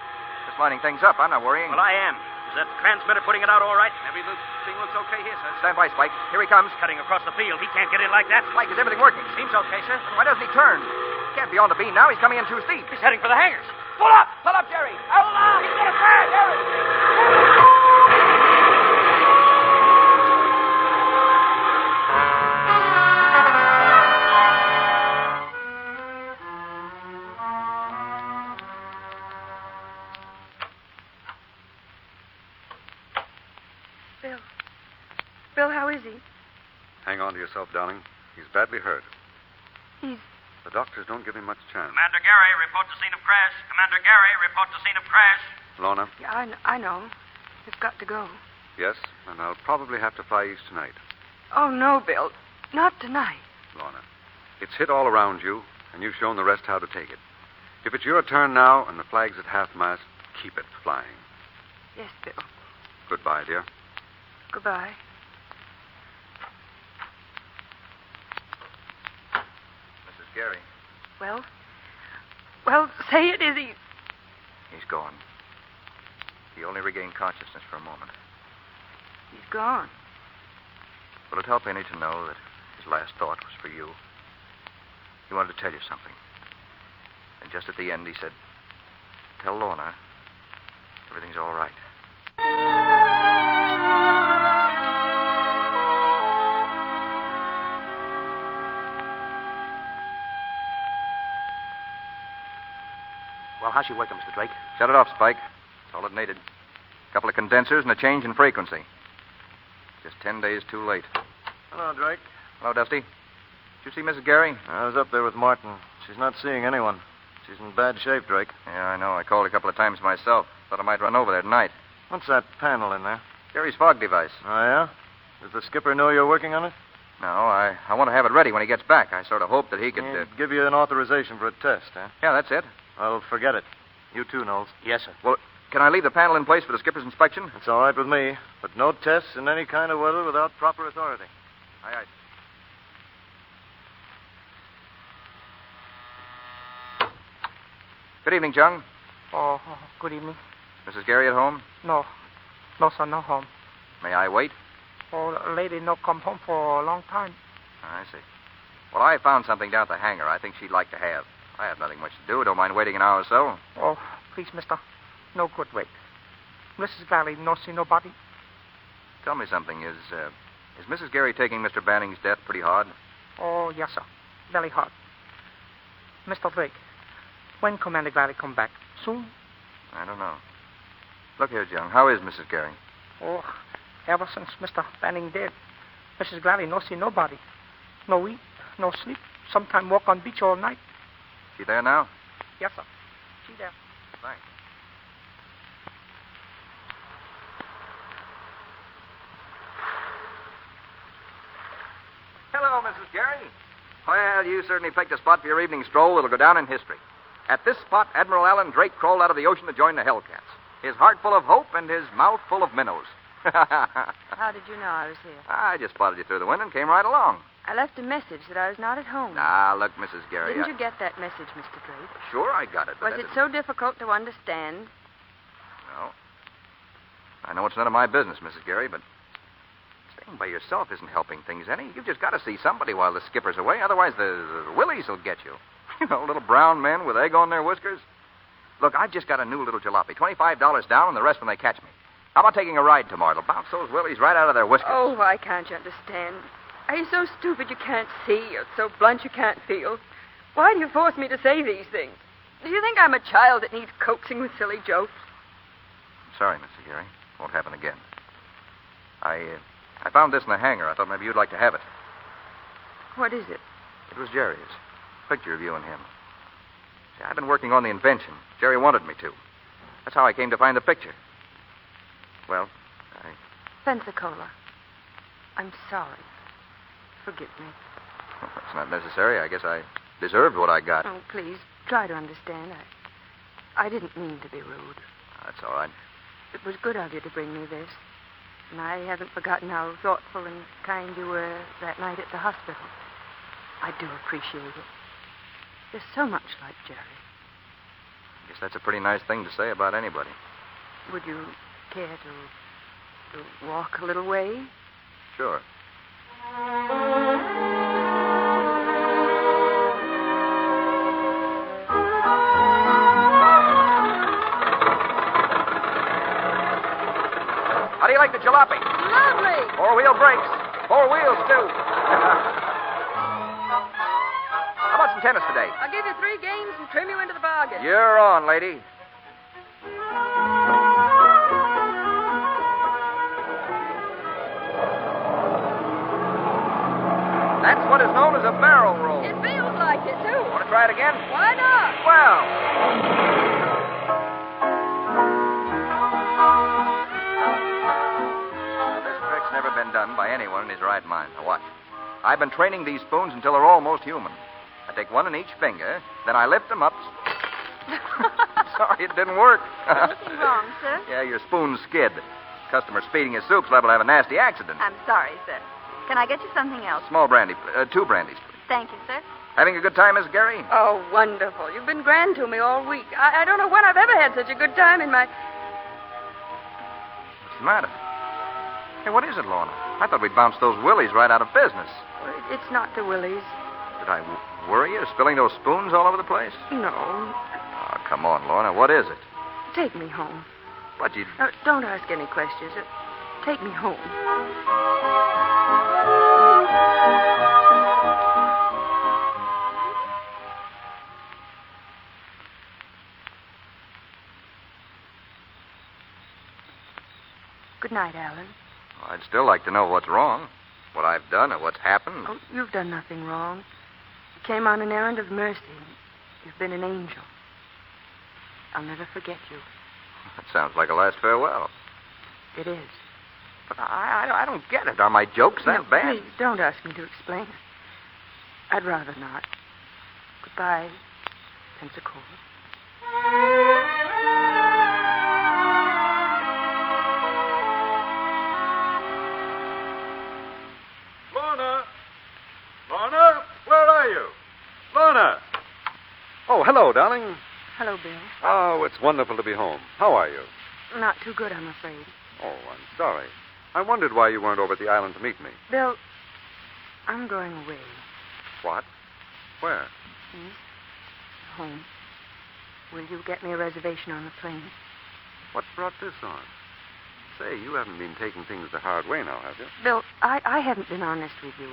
lining things up. I'm not worrying. Well, I am. Is that transmitter putting it out all right? Everything looks okay here, sir. Stand by, Spike. Here he comes. Cutting across the field. He can't get in like that. Spike, is everything working? Seems okay, sir. Why doesn't he turn? He can't be on the beam now. He's coming in too steep. He's heading for the hangars. Pull up! Pull up, Jerry! Pull up! He's gonna crash! Bill, how is he? Hang on to yourself, darling. He's badly hurt. He's... The doctors don't give him much chance. Commander Gary, report to scene of crash. Commander Gary, report to scene of crash. Lorna? Yeah, I know. We've got to go. Yes, and I'll probably have to fly east tonight. Oh, no, Bill. Not tonight. Lorna, it's hit all around you, and you've shown the rest how to take it. If it's your turn now and the flag's at half-mast, keep it flying. Yes, Bill. Goodbye, dear. Goodbye. Mrs. Gary. Well, say it, Izzy. He's gone. He only regained consciousness for a moment. He's gone. Will it help any to know that his last thought was for you? He wanted to tell you something. And just at the end, he said, "Tell Lorna everything's all right." Well, how's she working, Mr. Drake? Shut it off, Spike. That's all it needed. A couple of condensers and a change in frequency. Just 10 days too late. Hello, Drake. Hello, Dusty. Did you see Mrs. Gary? I was up there with Martin. She's not seeing anyone. She's in bad shape, Drake. Yeah, I know. I called a couple of times myself. Thought I might run over there tonight. What's that panel in there? Gary's fog device. Oh, yeah? Does the skipper know you're working on it? No, I want to have it ready when he gets back. I sort of hope that he could... He'd give you an authorization for a test, huh? Yeah, that's it. Well, forget it. You too, Knowles. Yes, sir. Well, can I leave the panel in place for the skipper's inspection? It's all right with me, but no tests in any kind of weather without proper authority. Aye, aye. Good evening, Chung. Oh, good evening. Mrs. Gary at home? No, sir, no home. May I wait? Oh, lady no come home for a long time. I see. Well, I found something down at the hangar I think she'd like to have. I have nothing much to do. Don't mind waiting an hour or so. Oh, please, mister. No good wait. Mrs. Gary no see nobody. Tell me something. Is Mrs. Gary taking Mr. Banning's death pretty hard? Oh, yes, sir. Very hard. Mr. Drake, when Commander Gary come back? Soon? I don't know. Look here, Jung. How is Mrs. Gary? Oh, ever since Mr. Banning dead, Mrs. Gary no see nobody. No eat, no sleep. Sometime walk on beach all night. She there now? Yes, sir. She there. Thanks. Hello, Mrs. Gary. Well, you certainly picked a spot for your evening stroll that'll go down in history. At this spot, Admiral Alan Drake crawled out of the ocean to join the Hellcats. His heart full of hope and his mouth full of minnows. How did you know I was here? I just spotted you through the window and came right along. I left a message that I was not at home. Now, look, Mrs. Gary. Didn't you get that message, Mr. Drake? Sure, I got it. But Was it so difficult to understand? No. I know it's none of my business, Mrs. Gary, but staying by yourself isn't helping things any. You've just got to see somebody while the skipper's away. Otherwise, the willies will get you. You know, little brown men with egg on their whiskers. Look, I've just got a new little jalopy. $25 down and the rest when they catch me. How about taking a ride tomorrow? It'll bounce those willies right out of their whiskers. Oh, why can't you understand? Are you so stupid you can't see or so blunt you can't feel? Why do you force me to say these things? Do you think I'm a child that needs coaxing with silly jokes? Sorry, Mr. Gary. Won't happen again. I found this in the hangar. I thought maybe you'd like to have it. What is it? It was Jerry's. Picture of you and him. See, I've been working on the invention. Jerry wanted me to. That's how I came to find the picture. Well, Pensacola. I'm sorry. Forgive me. Well, it's not necessary. I guess I deserved what I got. Oh, please, try to understand. I didn't mean to be rude. That's all right. It was good of you to bring me this. And I haven't forgotten how thoughtful and kind you were that night at the hospital. I do appreciate it. You're so much like Jerry. I guess that's a pretty nice thing to say about anybody. Would you care to walk a little way? Sure. How do you like the jalopy? Lovely. 4-wheel brakes. 4 wheels, too. How about some tennis today? I'll give you 3 games and trim you into the bargain. You're on, lady. That's what is known as a barrel roll. It feels like it, too. Want to try it again? Why not? Well. This trick's never been done by anyone in his right mind. Now watch. I've been training these spoons until they're almost human. I take one in each finger, then I lift them up. Sorry, it didn't work. Anything wrong, sir? Yeah, your spoons skid. Customer speeding his soups liable to have a nasty accident. I'm sorry, sir. Can I get you something else? Small brandy, 2 brandies, please. Thank you, sir. Having a good time, Miss Gary? Oh, wonderful. You've been grand to me all week. I don't know when I've ever had such a good time in my... What's the matter? Hey, what is it, Lorna? I thought we'd bounced those willies right out of business. It's not the willies. Did I worry you, spilling those spoons all over the place? No. Oh, come on, Lorna. What is it? Take me home. But you... Don't ask any questions. Take me home. Good night, Alan. Well, I'd still like to know what's wrong. What I've done or what's happened. Oh, you've done nothing wrong. came on an errand of mercy. You've been an angel. I'll never forget you. That sounds like a last farewell. It is. But I don't get it. Are my jokes that bad? Please, don't ask me to explain. I'd rather not. Goodbye, Pensacola. Lorna, where are you? Lorna! Oh, hello, darling. Hello, Bill. Oh, it's wonderful to be home. How are you? Not too good, I'm afraid. Oh, I'm sorry. I wondered why you weren't over at the island to meet me. Bill, I'm going away. What? Where? Home. Will you get me a reservation on the plane? What brought this on? Say, you haven't been taking things the hard way now, have you? Bill, I haven't been honest with you.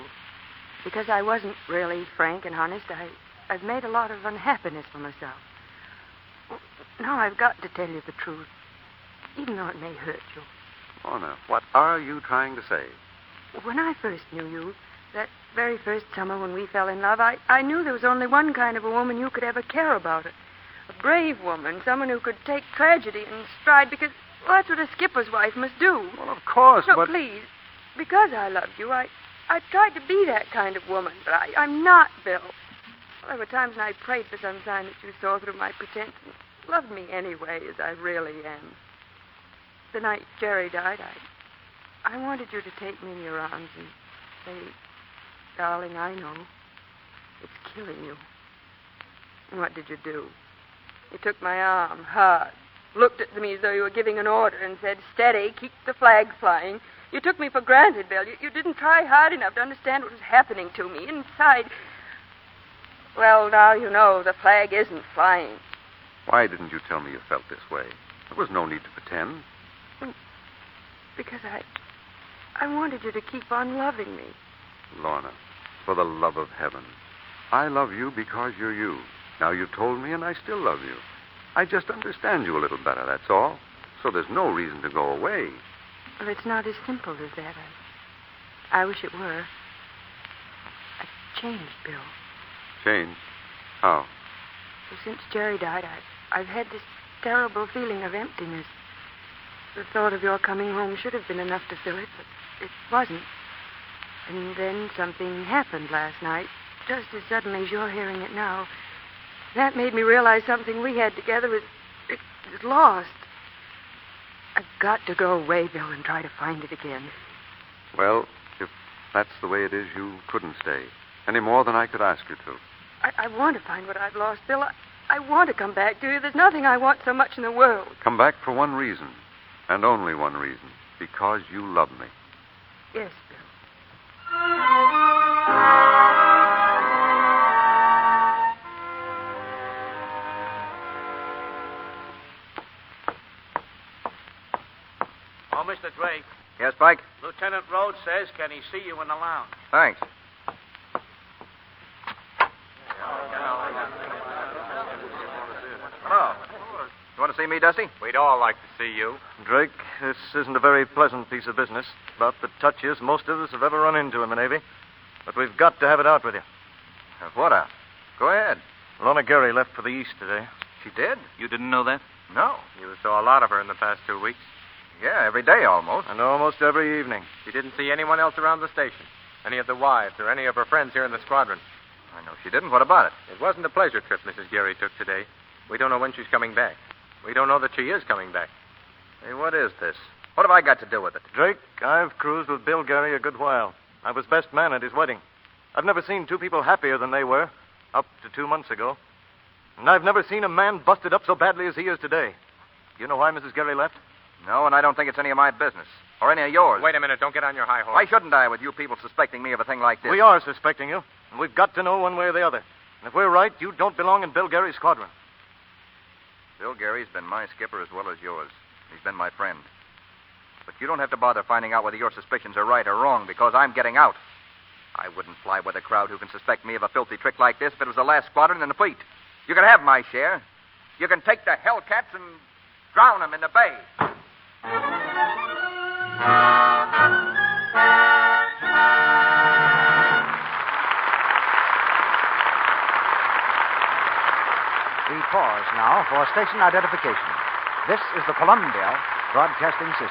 Because I wasn't really frank and honest, I've made a lot of unhappiness for myself. Now I've got to tell you the truth, even though it may hurt you. Lorna, what are you trying to say? When I first knew you, that very first summer when we fell in love, I knew there was only one kind of a woman you could ever care about. A brave woman, someone who could take tragedy in stride, because, well, that's what a skipper's wife must do. Well, of course, no, but... please, because I loved you, I tried to be that kind of woman, but I'm not, Bill. There were times when I prayed for some sign that you saw through my pretense and loved me anyway as I really am. The night Jerry died, I wanted you to take me in your arms and say, darling, I know it's killing you. And what did you do? You took my arm hard, looked at me as though you were giving an order and said, steady, keep the flag flying. You took me for granted, Bill. You didn't try hard enough to understand what was happening to me inside. Well, now you know the flag isn't flying. Why didn't you tell me you felt this way? There was no need to pretend. Because I wanted you to keep on loving me. Lorna, for the love of heaven, I love you because you're you. Now you've told me, and I still love you. I just understand you a little better, that's all. So there's no reason to go away. Well, it's not as simple as that. I wish it were. I've changed, Bill. Changed? How? Well, since Jerry died, I've had this terrible feeling of emptiness. The thought of your coming home should have been enough to fill it, but it wasn't. And then something happened last night, just as suddenly as you're hearing it now. That made me realize something we had together is lost. I've got to go away, Bill, and try to find it again. Well, if that's the way it is, you couldn't stay. Any more than I could ask you to. I want to find what I've lost, Bill. I want to come back to you. There's nothing I want so much in the world. Come back for one reason, and only one reason. Because you love me. Yes, Bill. Oh, Mr. Drake. Yes, Pike? Lieutenant Rhodes says, can he see you in the lounge? Thanks. Hello. You want to see me, Dusty? We'd all like to see you. Drake, this isn't a very pleasant piece of business. About the touchiest most of us have ever run into in the Navy. But we've got to have it out with you. What out? Go ahead. Lorna Gary left for the East today. She did? You didn't know that? No. You saw a lot of her in the past 2 weeks. Yeah, every day almost. And almost every evening. She didn't see anyone else around the station. Any of the wives or any of her friends here in the squadron. I know she didn't. What about it? It wasn't a pleasure trip Mrs. Gary took today. We don't know when she's coming back. We don't know that she is coming back. Hey, what is this? What have I got to do with it? Drake, I've cruised with Bill Gary a good while. I was best man at his wedding. I've never seen two people happier than they were, up to 2 months ago. And I've never seen a man busted up so badly as he is today. You know why Mrs. Gary left? No, and I don't think it's any of my business. Or any of yours. Wait a minute. Don't get on your high horse. Why shouldn't I, with you people suspecting me of a thing like this? We are suspecting you, and we've got to know one way or the other. And if we're right, you don't belong in Bill Gary's squadron. Bill Gary's been my skipper as well as yours. He's been my friend. But you don't have to bother finding out whether your suspicions are right or wrong, because I'm getting out. I wouldn't fly with a crowd who can suspect me of a filthy trick like this if it was the last squadron in the fleet. You can have my share. You can take the Hellcats and drown them in the bay. We pause now for station identification. This is the Columbia Broadcasting System.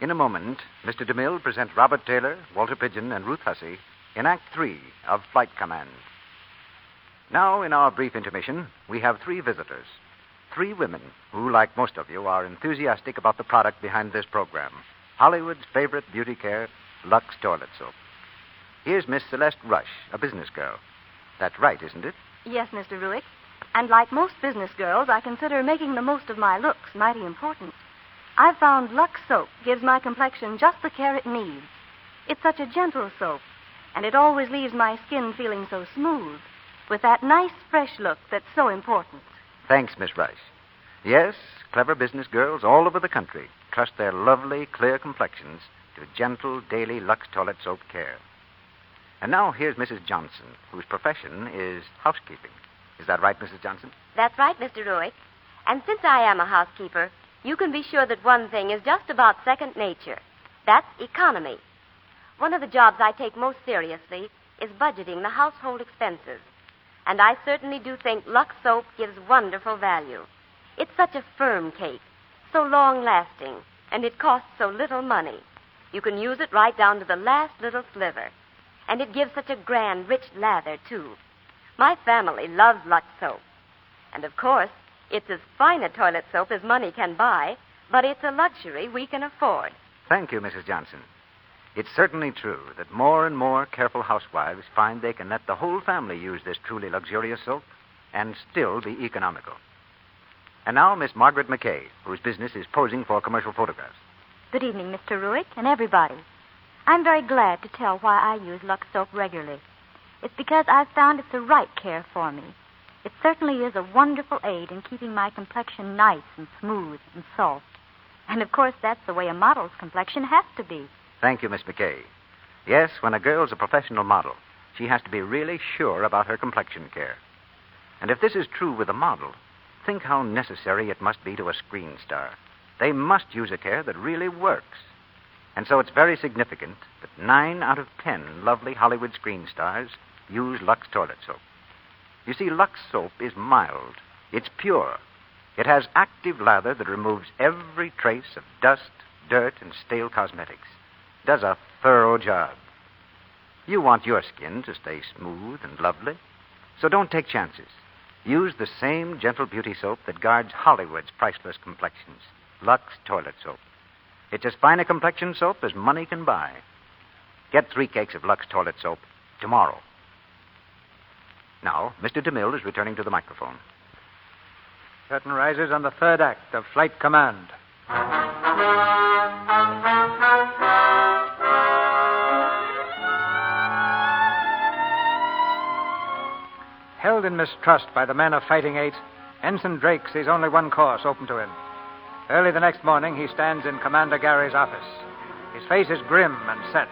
In a moment, Mr. DeMille presents Robert Taylor, Walter Pidgeon, and Ruth Hussey in Act 3 of Flight Command. Now, in our brief intermission, we have three visitors. Three women who, like most of you, are enthusiastic about the product behind this program. Hollywood's favorite beauty care, Lux Toilet Soap. Here's Miss Celeste Rush, a business girl. That's right, isn't it? Yes, Mr. Ruick. And like most business girls, I consider making the most of my looks mighty important. I've found Lux Soap gives my complexion just the care it needs. It's such a gentle soap, and it always leaves my skin feeling so smooth, with that nice, fresh look that's so important. Thanks, Miss Rush. Yes, clever business girls all over the country trust their lovely, clear complexions to gentle, daily Lux Toilet Soap care. And now here's Mrs. Johnson, whose profession is housekeeping. Is that right, Mrs. Johnson? That's right, Mr. Ruick. And since I am a housekeeper, you can be sure that one thing is just about second nature. That's economy. One of the jobs I take most seriously is budgeting the household expenses. And I certainly do think Lux Soap gives wonderful value. It's such a firm cake, so long-lasting, and it costs so little money. You can use it right down to the last little sliver. And it gives such a grand, rich lather, too. My family loves Lux Soap. And, of course, it's as fine a toilet soap as money can buy, but it's a luxury we can afford. Thank you, Mrs. Johnson. It's certainly true that more and more careful housewives find they can let the whole family use this truly luxurious soap and still be economical. And now, Miss Margaret McKay, whose business is posing for commercial photographs. Good evening, Mr. Ruick, and everybody. I'm very glad to tell why I use Lux Soap regularly. It's because I've found it's the right care for me. It certainly is a wonderful aid in keeping my complexion nice and smooth and soft. And, of course, that's the way a model's complexion has to be. Thank you, Miss McKay. Yes, when a girl's a professional model, she has to be really sure about her complexion care. And if this is true with a model, think how necessary it must be to a screen star. They must use a care that really works. And so it's very significant that 9 out of 10 lovely Hollywood screen stars use Lux Toilet Soap. You see, Lux Soap is mild. It's pure. It has active lather that removes every trace of dust, dirt, and stale cosmetics. Does a thorough job. You want your skin to stay smooth and lovely, so don't take chances. Use the same gentle beauty soap that guards Hollywood's priceless complexions, Lux Toilet Soap. It's as fine a complexion soap as money can buy. Get 3 cakes of Lux Toilet Soap tomorrow. Now, Mr. DeMille is returning to the microphone. Curtain rises on the third act of Flight Command. Held in mistrust by the men of Fighting 8, Ensign Drake sees only one course open to him. Early the next morning, he stands in Commander Gary's office. His face is grim and set.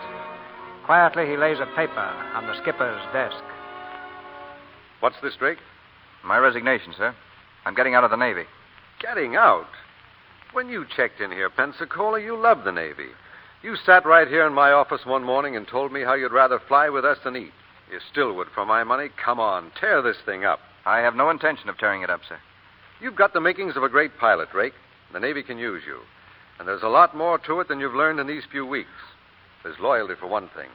Quietly, he lays a paper on the skipper's desk. What's this, Drake? My resignation, sir. I'm getting out of the Navy. Getting out? When you checked in here, Pensacola, you loved the Navy. You sat right here in my office one morning and told me how you'd rather fly with us than eat. You still would for my money. Come on, tear this thing up. I have no intention of tearing it up, sir. You've got the makings of a great pilot, Drake. The Navy can use you. And there's a lot more to it than you've learned in these few weeks. There's loyalty, for one thing.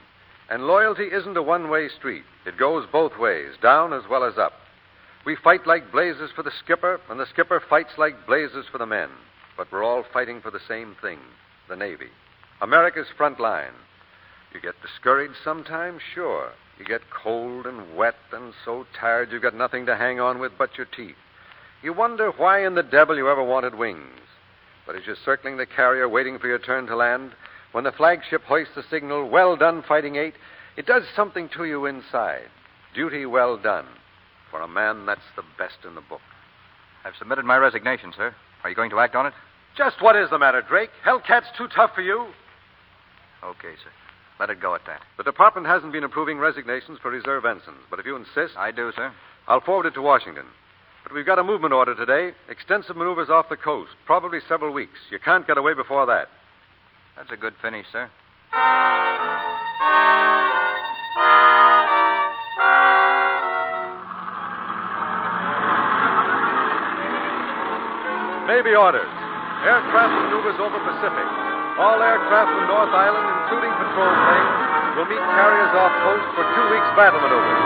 And loyalty isn't a one-way street. It goes both ways, down as well as up. We fight like blazes for the skipper, and the skipper fights like blazes for the men. But we're all fighting for the same thing, the Navy. America's front line. You get discouraged sometimes, sure. You get cold and wet and so tired you've got nothing to hang on with but your teeth. You wonder why in the devil you ever wanted wings. But as you're circling the carrier waiting for your turn to land, when the flagship hoists the signal, "Well done, Fighting 8," it does something to you inside. Duty well done. For a man, that's the best in the book. I've submitted my resignation, sir. Are you going to act on it? Just what is the matter, Drake? Hellcat's too tough for you? Okay, sir. Let it go at that. The department hasn't been approving resignations for reserve ensigns, but if you insist... I do, sir. I'll forward it to Washington. But we've got a movement order today. Extensive maneuvers off the coast. Probably several weeks. You can't get away before that. That's a good finish, sir. Navy orders. Aircraft maneuvers over Pacific. All aircraft from North Island, including patrol planes, will meet carriers off coast for 2 weeks battle maneuvers.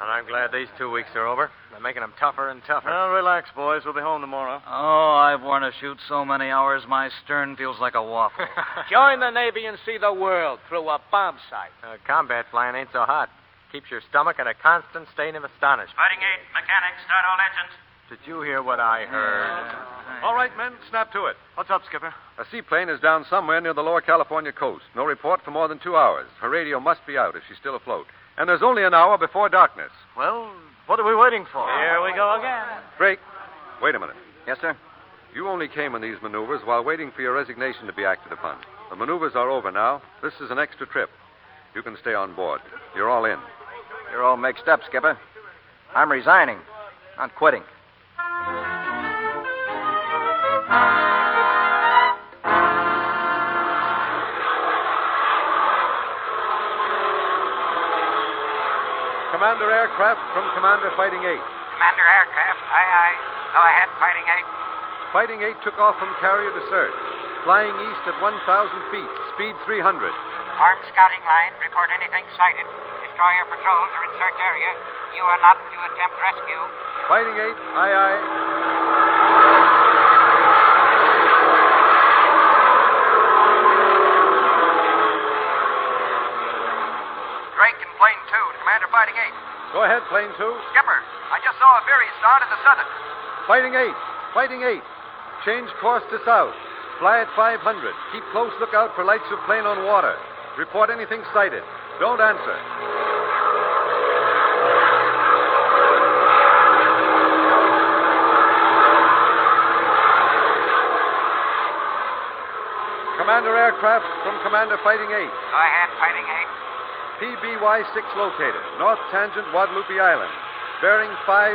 And I'm glad these 2 weeks are over. They're making them tougher and tougher. Well, relax, boys. We'll be home tomorrow. Oh, I've worn a chute so many hours, my stern feels like a waffle. Join the Navy and see the world through a bomb sight. Combat flying ain't so hot. Keeps your stomach at a constant state of astonishment. Fighting 8, mechanics, start all engines. Did you hear what I heard? All right, men, snap to it. What's up, Skipper? A seaplane is down somewhere near the lower California coast. No report for more than 2 hours. Her radio must be out if she's still afloat. And there's only an hour before darkness. Well, what are we waiting for? Here we go again. Drake, wait a minute. Yes, sir? You only came in these maneuvers while waiting for your resignation to be acted upon. The maneuvers are over now. This is an extra trip. You can stay on board. You're all in. You're all mixed up, Skipper. I'm resigning, not quitting. Commander Aircraft from Commander Fighting 8. Commander Aircraft, aye. Go ahead, Fighting 8. Fighting 8 took off from carrier to search, flying east at 1,000 feet, speed 300. Armed scouting line, report anything sighted. Destroyer patrols are in search area. You are not to attempt rescue. Fighting 8, aye. Drake in plane 2, Commander Fighting 8. Go ahead, plane 2. Skipper, I just saw a Very Star to the southern. Fighting 8, Fighting 8. Change course to south. Fly at 500. Keep close lookout for lights of plane on water. Report anything sighted. Don't answer. Commander Aircraft from Commander Fighting 8. Go ahead, Fighting 8. PBY-6 located. North tangent Guadalupe Island. Bearing 50,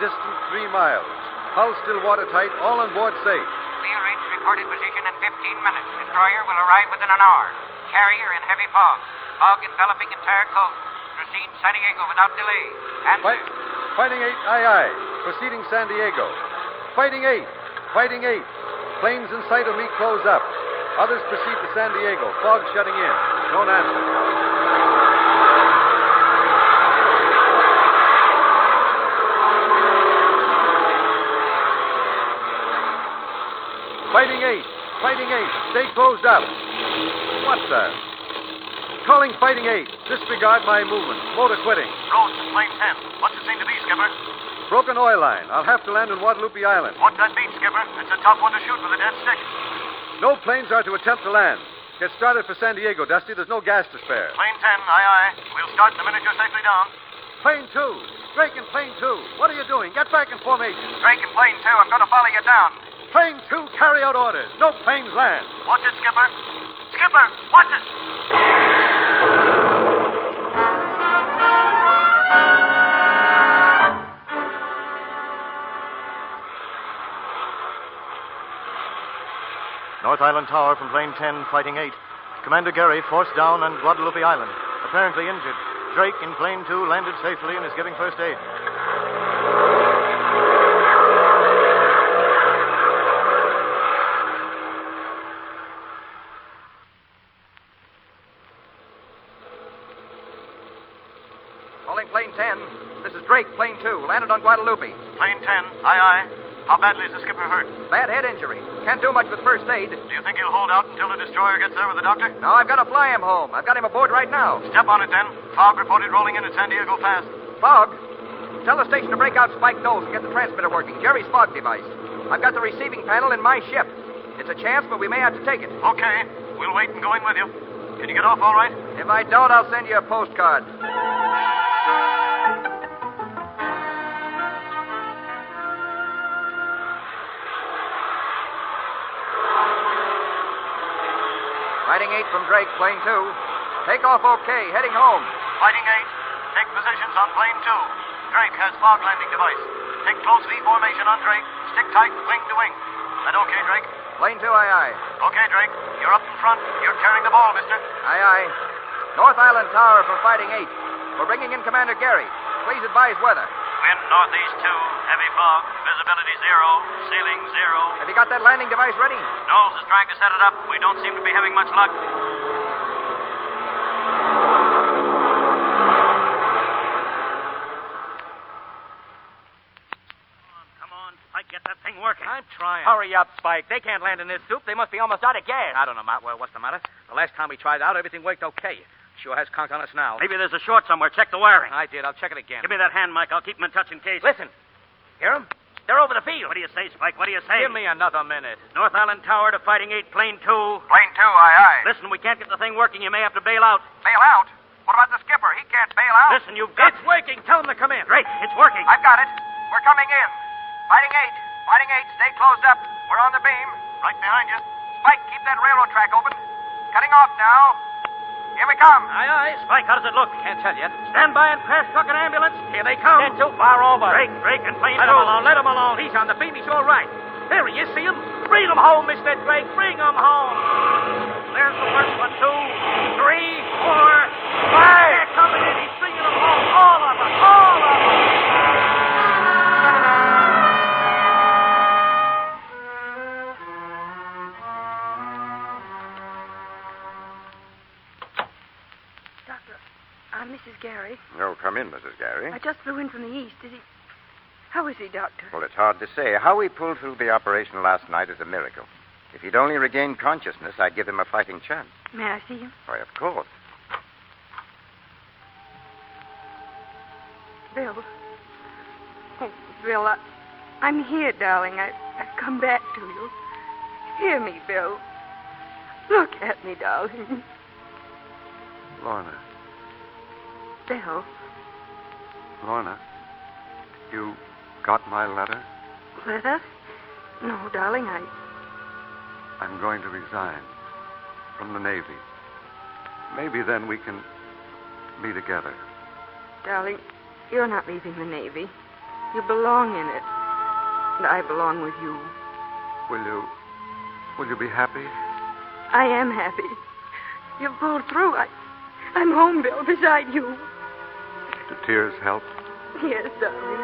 distant 3 miles. Hull still watertight, all on board safe. Clear reach reported position in 15 minutes. Destroyer will arrive within an hour. Carrier in heavy fog. Fog enveloping entire coast. Proceed San Diego without delay. Answer. Fighting 8, aye. Proceeding San Diego. Fighting 8, Fighting 8. Planes in sight of me close up. Others proceed to San Diego. Fog shutting in. Don't answer. Fighting 8, Fighting 8. Stay closed up. What's that? Calling Fighting 8. Disregard my movement. Motor quitting. Rose, plane 10. What's it seem to be, Skipper? Broken oil line. I'll have to land on Guadalupe Island. What's that mean, Skipper? It's a tough one to shoot with a dead stick. No planes are to attempt to land. Get started for San Diego, Dusty. There's no gas to spare. Plane 10, aye. We'll start the minute you're safely down. Plane 2. Drake in plane 2. What are you doing? Get back in formation. Drake in plane 2. I'm going to follow you down. Plane 2, carry out orders. No planes land. Watch it, Skipper. Skipper, watch it. North Island Tower from plane 10, Fighting 8. Commander Gary forced down on Guadalupe Island, apparently injured. Drake in plane 2 landed safely and is giving first aid. Calling plane 10. This is Drake, plane 2. Landed on Guadalupe. Plane 10, aye. How badly is the skipper hurt? Bad head injury. Can't do much with first aid. Do you think he'll hold out until the destroyer gets there with the doctor? No, I've got to fly him home. I've got him aboard right now. Step on it, then. Fog reported rolling in at San Diego fast. Fog? Tell the station to break out Spike Nose and get the transmitter working. Jerry's fog device. I've got the receiving panel in my ship. It's a chance, but we may have to take it. Okay. We'll wait and go in with you. Can you get off all right? If I don't, I'll send you a postcard. Fighting 8 from Drake, plane 2. Take off okay, heading home. Fighting 8, take positions on plane 2. Drake has fog landing device. Take close V formation on Drake. Stick tight, wing to wing. That okay, Drake? Plane 2, aye. Okay, Drake. You're up in front. You're carrying the ball, mister. Aye. North Island Tower for Fighting 8. We're bringing in Commander Gary. Please advise weather. Wind northeast 2, heavy fog, visibility 0, ceiling 0. Have you got that landing device ready? Knowles is trying to set it up. We don't seem to be having much luck. Get that thing working. I'm trying. Hurry up, Spike. They can't land in this soup. They must be almost out of gas. I don't know, Matt. Well, what's the matter? The last time we tried out, everything worked okay. Sure has conk on us now. Maybe there's a short somewhere. Check the wiring. I did. I'll check it again. Give me that hand, Mike. I'll keep them in touch in case. Listen. Hear them? They're over the field. What do you say, Spike? What do you say? Give me another minute. North Island Tower to Fighting 8, plane 2. Plane 2, aye. Listen, we can't get the thing working. You may have to bail out. Bail out? What about the skipper? He can't bail out. Listen, you've got... It's working. Tell them to come in. Great. It's working. I've got it. We're coming in. Fighting 8. Fighting 8, stay closed up. We're on the beam. Right behind you. Spike, keep that railroad track open. Cutting off now. Here we come. Aye. Spike, how does it look? Can't tell yet. Stand by and crash truck and ambulance. Here they come. They're too far over. Drake and plane 2. Let him alone. Let him alone. He's on the beam. He's all right. There he is. See him? Bring him home, Mr. Drake. Bring him home. There's the first one. 2, 3, 4, 5. They're coming in. He's bringing them home. All of them. All of them. I'm Mrs. Gary. Oh, come in, Mrs. Gary. I just flew in from the east. How is he, Doctor? Well, it's hard to say. How he pulled through the operation last night is a miracle. If he'd only regained consciousness, I'd give him a fighting chance. May I see him? Why, of course. Bill. Oh, Bill, I'm here, darling. I've come back to you. Hear me, Bill. Look at me, darling. Lorna. Bill. Lorna, you got my letter? Letter? No, darling, I'm going to resign from the Navy. Maybe then we can be together. Darling, you're not leaving the Navy. You belong in it. And I belong with you. Will you be happy? I am happy. You pulled through. I'm home, Bill, beside you. Do tears help? Yes, darling.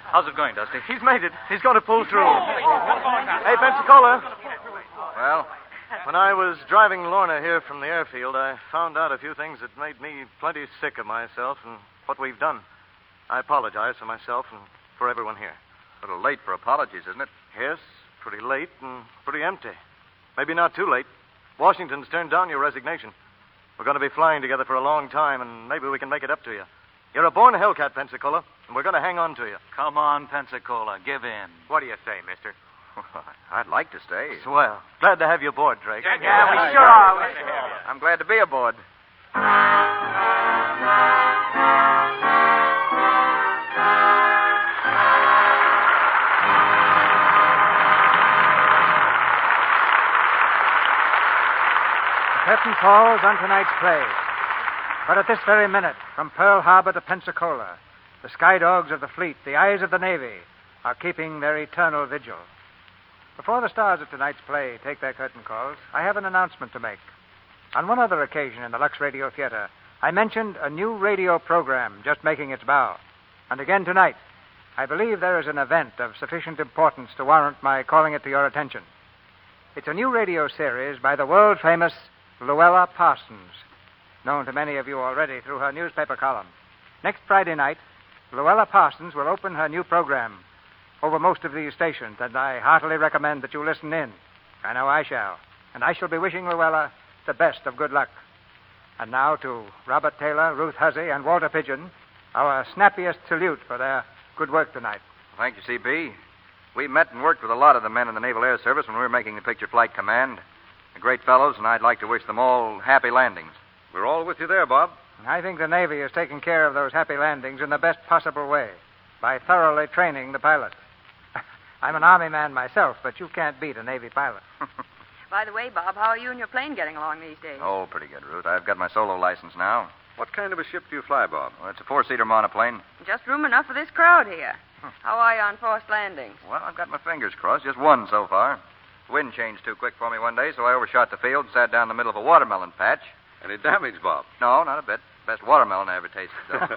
How's it going, Dusty? He's made it. He's going to pull through. Hey, Pensacola. Well? When I was driving Lorna here from the airfield, I found out a few things that made me plenty sick of myself and what we've done. I apologize for myself and for everyone here. A little late for apologies, isn't it? Yes, pretty late and pretty empty. Maybe not too late. Washington's turned down your resignation. We're going to be flying together for a long time, and maybe we can make it up to you. You're a born Hellcat, Pensacola, and we're going to hang on to you. Come on, Pensacola. Give in. What do you say, mister? I'd like to stay. Swell. Glad to have you aboard, Drake. Yeah, we sure are. I'm glad to be aboard. Curtain falls on tonight's play. But at this very minute, from Pearl Harbor to Pensacola, the sky dogs of the fleet, the eyes of the Navy, are keeping their eternal vigil. Before the stars of tonight's play take their curtain calls, I have an announcement to make. On one other occasion in the Lux Radio Theater, I mentioned a new radio program just making its bow. And again tonight, I believe there is an event of sufficient importance to warrant my calling it to your attention. It's a new radio series by the world-famous Luella Parsons, known to many of you already through her newspaper column. Next Friday night, Luella Parsons will open her new program over most of these stations, and I heartily recommend that you listen in. I know I shall. And I shall be wishing Luella the best of good luck. And now to Robert Taylor, Ruth Huzzy, and Walter Pigeon, our snappiest salute for their good work tonight. Thank you, C.B. We met and worked with a lot of the men in the Naval Air Service when we were making the picture Flight Command. They're great fellows, and I'd like to wish them all happy landings. We're all with you there, Bob. I think the Navy is taking care of those happy landings in the best possible way by thoroughly training the pilots. I'm an Army man myself, but you can't beat a Navy pilot. By the way, Bob, how are you and your plane getting along these days? Oh, pretty good, Ruth. I've got my solo license now. What kind of a ship do you fly, Bob? Well, it's a four-seater monoplane. Just room enough for this crowd here. How are you on forced landings? Well, I've got my fingers crossed. Just one so far. The wind changed too quick for me one day, so I overshot the field and sat down in the middle of a watermelon patch. Any damage, Bob? No, not a bit. Best watermelon I ever tasted, though.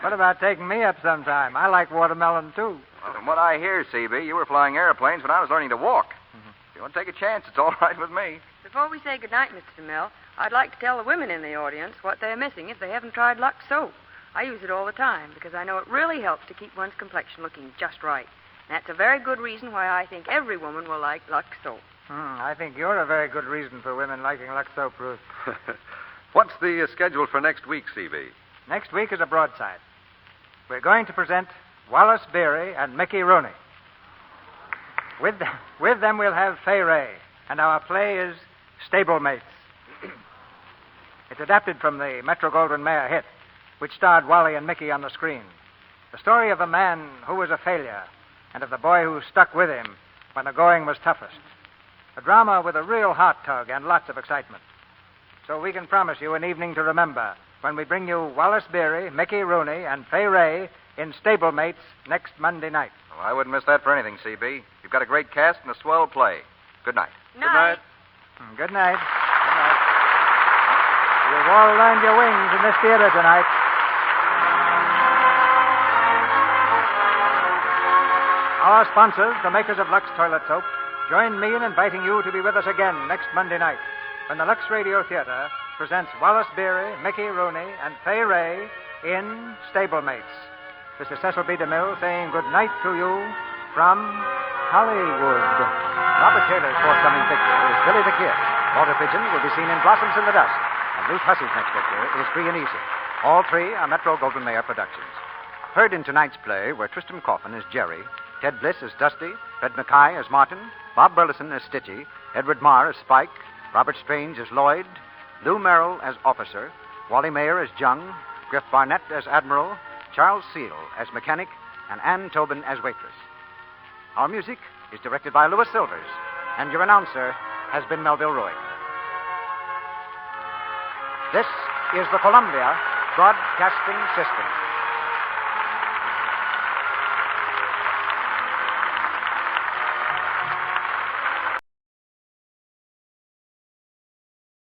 What about taking me up sometime? I like watermelon, too. Well, from what I hear, CB, you were flying airplanes when I was learning to walk. If you want to take a chance, it's all right with me. Before we say goodnight, Mr. DeMille, I'd like to tell the women in the audience what they're missing if they haven't tried Lux soap. I use it all the time because I know it really helps to keep one's complexion looking just right. And that's a very good reason why I think every woman will like Lux soap. I think you're a very good reason for women liking Lux soap, Ruth. What's the schedule for next week, CB? Next week is a broadside. We're going to present Wallace Beery and Mickey Rooney. With them we'll have Fay Ray, and our play is Stablemates. It's adapted from the Metro-Goldwyn-Mayer hit, which starred Wally and Mickey on the screen. The story of a man who was a failure and of the boy who stuck with him when the going was toughest. A drama with a real heart tug and lots of excitement. So we can promise you an evening to remember when we bring you Wallace Beery, Mickey Rooney, and Fay Ray in Stablemates next Monday night. Well, I wouldn't miss that for anything, CB. You've got a great cast and a swell play. Good night. Night. Good night. Good night. You've all learned your wings in this theater tonight. Our sponsors, the makers of Lux Toilet Soap, join me in inviting you to be with us again next Monday night when the Lux Radio Theater presents Wallace Beery, Mickey Rooney, and Fay Ray in Stablemates. This is Cecil B. DeMille saying good night to you from Hollywood. Robert Taylor's forthcoming picture is Billy the Kid. Walter Pigeon will be seen in Blossoms in the Dust. And Ruth Hussey's next picture is Free and Easy. All three are Metro-Goldwyn-Mayer productions. Heard in tonight's play were Tristram Coffin as Jerry, Ted Bliss as Dusty, Fred Mackay as Martin, Bob Burleson as Stitchy, Edward Marr as Spike, Robert Strange as Lloyd, Lou Merrill as Officer, Wally Mayer as Jung, Griff Barnett as Admiral, Charles Seal as Mechanic, and Ann Tobin as Waitress. Our music is directed by Louis Silvers, and your announcer has been Melville Ruick. This is the Columbia Broadcasting System.